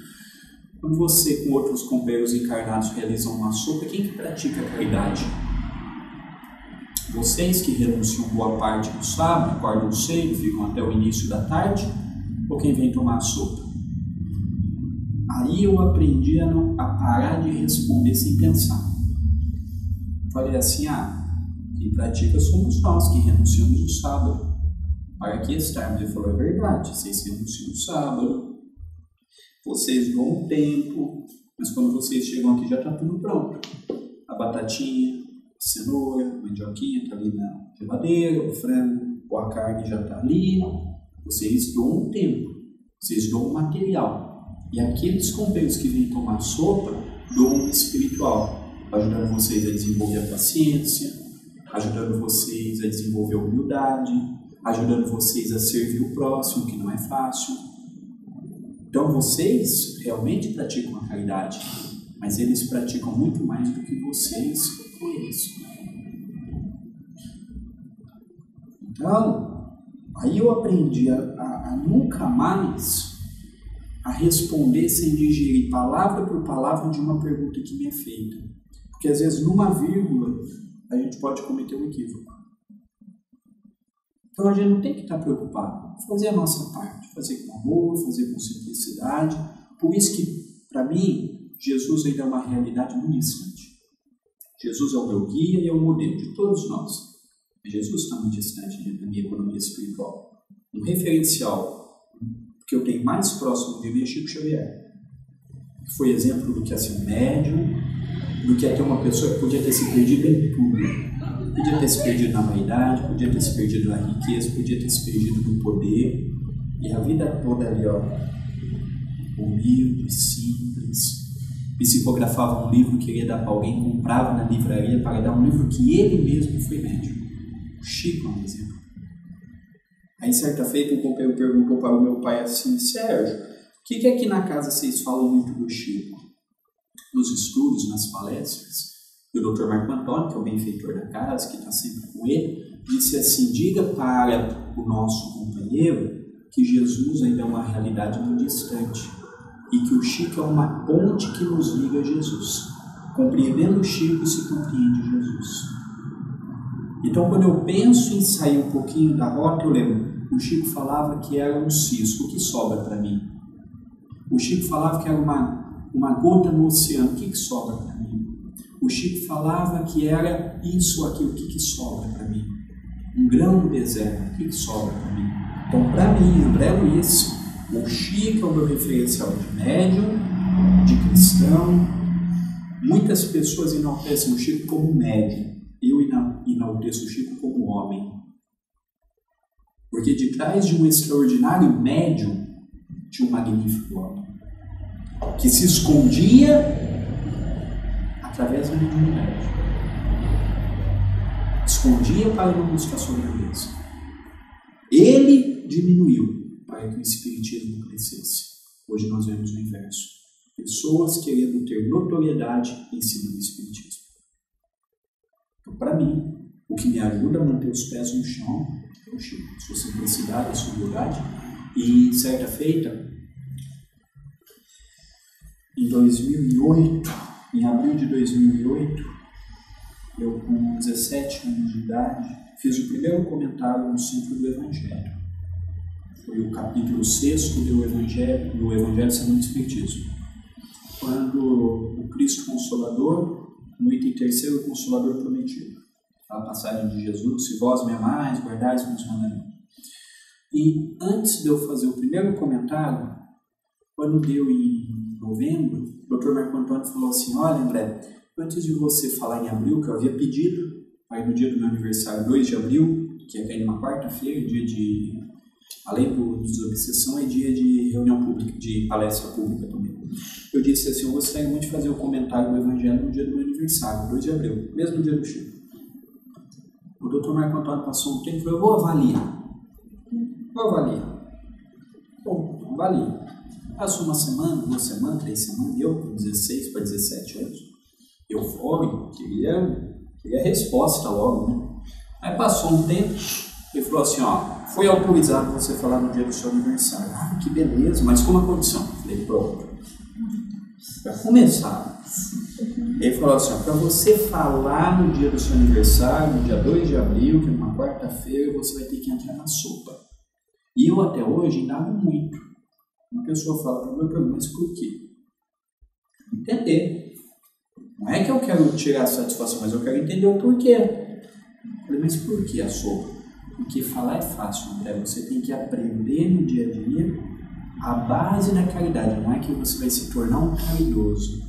quando você com outros companheiros encarnados realizam uma sopa, quem que pratica a caridade? Vocês que renunciam boa parte do sábado, acordam cedo, ficam até o início da tarde, ou quem vem tomar a sopa? Aí eu aprendi a parar de responder sem pensar. Falei assim: quem pratica somos nós, que renunciamos o sábado. Para aqui estarmos. Ele falou: é verdade, vocês renunciam o sábado, vocês dão um tempo, mas quando vocês chegam aqui já está tudo pronto. A batatinha, a cenoura, a mandioquinha está ali na geladeira, o frango ou a carne já está ali. Vocês dão um tempo. Vocês doam o material. E aqueles companheiros que vêm tomar sopa, doam o espiritual, ajudando vocês a desenvolver a paciência, ajudando vocês a desenvolver a humildade, ajudando vocês a servir o próximo, que não é fácil. Então vocês realmente praticam a caridade, mas eles praticam muito mais do que vocês com eles. Então, aí eu aprendi a nunca mais a responder sem digerir palavra por palavra de uma pergunta que me é feita. Porque às vezes numa vírgula a gente pode cometer um equívoco. Então a gente não tem que estar preocupado. Fazer a nossa parte, fazer com amor, fazer com simplicidade. Por isso que, para mim, Jesus ainda é uma realidade muito distante. Jesus é o meu guia e é o modelo de todos nós. Jesus está muito distante da minha economia espiritual. Um referencial que eu tenho mais próximo de mim é Chico Xavier, que foi exemplo do que é ser um médium, do que é ter uma pessoa que podia ter se perdido em tudo. Podia ter se perdido na vaidade, podia ter se perdido na riqueza, podia ter se perdido no poder. E a vida toda ali, ó, humilde, simples. Psicografava um livro, queria dar para alguém, comprava na livraria para dar um livro que ele mesmo foi médium. O Chico é um exemplo. Aí, certa feita, um companheiro perguntou para o meu pai assim: Sérgio, o que aqui na casa vocês falam muito do Chico? Nos estudos, nas palestras, e o Dr. Marco Antônio, que é o benfeitor da casa, que está sempre com ele, disse assim: diga para o nosso companheiro que Jesus ainda é uma realidade muito distante e que o Chico é uma ponte que nos liga a Jesus. Compreendendo o Chico, se compreende Jesus. Então, quando eu penso em sair um pouquinho da rota, eu lembro, o Chico falava que era um cisco, o que sobra para mim? O Chico falava que era uma gota no oceano, o que sobra para mim? O Chico falava que era isso ou aquilo, o que sobra para mim? Um grão no deserto, o que sobra para mim? Então, para mim, André Luiz, o Chico é o meu referencial de médium, de cristão. Muitas pessoas enaltecem o Chico como médium. Eu enalteço o Chico como homem. Porque de trás de um extraordinário médium tinha um magnífico homem, que se escondia através da mediunidade. Escondia para não buscar sua grandeza. Ele diminuiu para que o espiritismo crescesse. Hoje nós vemos o inverso. Pessoas querendo ter notoriedade em cima do espiritismo. Então, para mim, o que me ajuda a manter os pés no chão é o Chico, sua simplicidade, a sua humildade. E certa feita, em 2008, em abril de 2008, eu com 17 anos de idade, fiz o primeiro comentário no Centro do Evangelho. Foi o capítulo 6 do Evangelho segundo o Espiritismo. Quando o Cristo Consolador, no item 3º, o Consolador prometido. A passagem de Jesus: se vós me amais, guardais meus mandamentos. E antes de eu fazer o primeiro comentário, quando deu em novembro, o Dr. Marco Antônio falou assim: olha, André, antes de você falar em abril, que eu havia pedido, aí no dia do meu aniversário, 2 de abril, que é cair numa quarta-feira, dia de, além do desobsessão, é dia de reunião pública, de palestra pública também. Eu disse assim: eu gostaria muito de fazer o comentário do Evangelho no dia do meu aniversário, 2 de abril, mesmo dia do Chico. O Dr. Marco Antônio passou um tempo e falou: eu vou avaliar. Bom, avalie. Passou uma semana, 2 semanas, 3 semanas, eu com 16 para 17 anos, eufórico, queria resposta logo, né? Aí passou um tempo, ele falou assim: ó, foi autorizado você falar no dia do seu aniversário. Ah, que beleza, mas com uma condição. Eu falei: pronto. Para começar, ele falou assim: para você falar no dia do seu aniversário, no dia 2 de abril, que é uma quarta-feira, você vai ter que entrar na sopa. E eu até hoje indago muito. Uma pessoa fala para mim, eu pergunto: mas por quê? Entender. Não é que eu quero tirar a satisfação, mas eu quero entender o porquê. Eu falei: mas por que a sopa? Porque falar é fácil, André. Você tem que aprender no dia a dia a base da caridade. Não é que você vai se tornar um caridoso,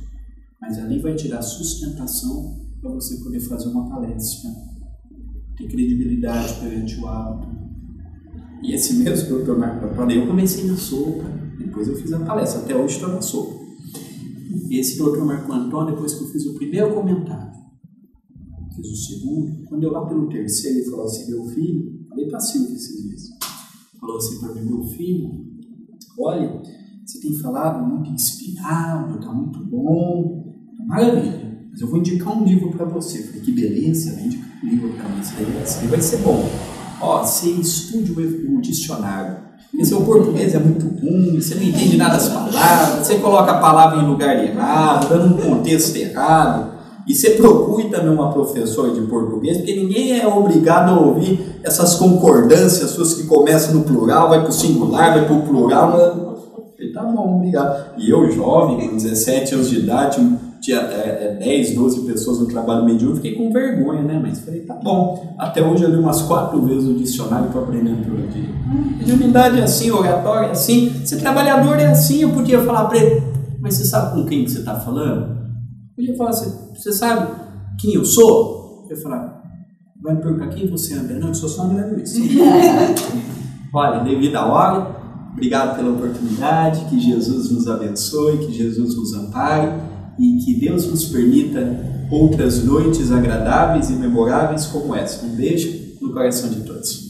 mas ali vai te dar sustentação para você poder fazer uma palestra, ter credibilidade perante o alto. E esse mesmo Dr. Marco Antônio, eu comecei na sopa. Depois eu fiz a palestra, até hoje estou na sopa. Esse doutor Marco Antônio, depois que eu fiz o primeiro comentário, fiz o segundo, quando eu lá pelo terceiro, ele falou assim, meu filho, falei para Silvia esses dias, falou assim para mim, meu filho, olha, você tem falado muito inspirado, tá muito bom, maravilha, mas eu vou indicar um livro para você. Eu falei, que beleza, vai indicar um livro para mim, isso aí vai ser bom. Ó, você estude o dicionário, porque seu português é muito ruim, você não entende nada das palavras, você coloca a palavra em lugar errado, dando um contexto errado. E você procure também uma professora de português, porque ninguém é obrigado a ouvir essas concordâncias suas que começam no plural, vai para o singular, vai para o plural. Falei, tá bom, obrigado. E eu, jovem, com 17 anos de idade, tinha 10, 12 pessoas no trabalho mediúnico, fiquei com vergonha, né? Mas falei, tá bom. Até hoje eu li umas 4 vezes o dicionário para aprender a teologia. Mediunidade é assim, oratório é assim, ser trabalhador é assim. Eu podia falar para ele, mas você sabe com quem que você está falando? Eu podia falar assim, você sabe quem eu sou? Eu ia falar, vai me perguntar quem você é, André? Não, eu sou só André Luiz. Olha, devido à hora, obrigado pela oportunidade, que Jesus nos abençoe, que Jesus nos ampare e que Deus nos permita outras noites agradáveis e memoráveis como essa. Um beijo no coração de todos.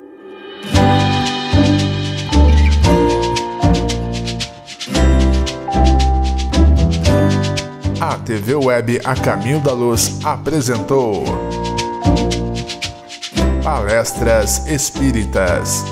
A TV Web A Caminho da Luz apresentou Palestras Espíritas.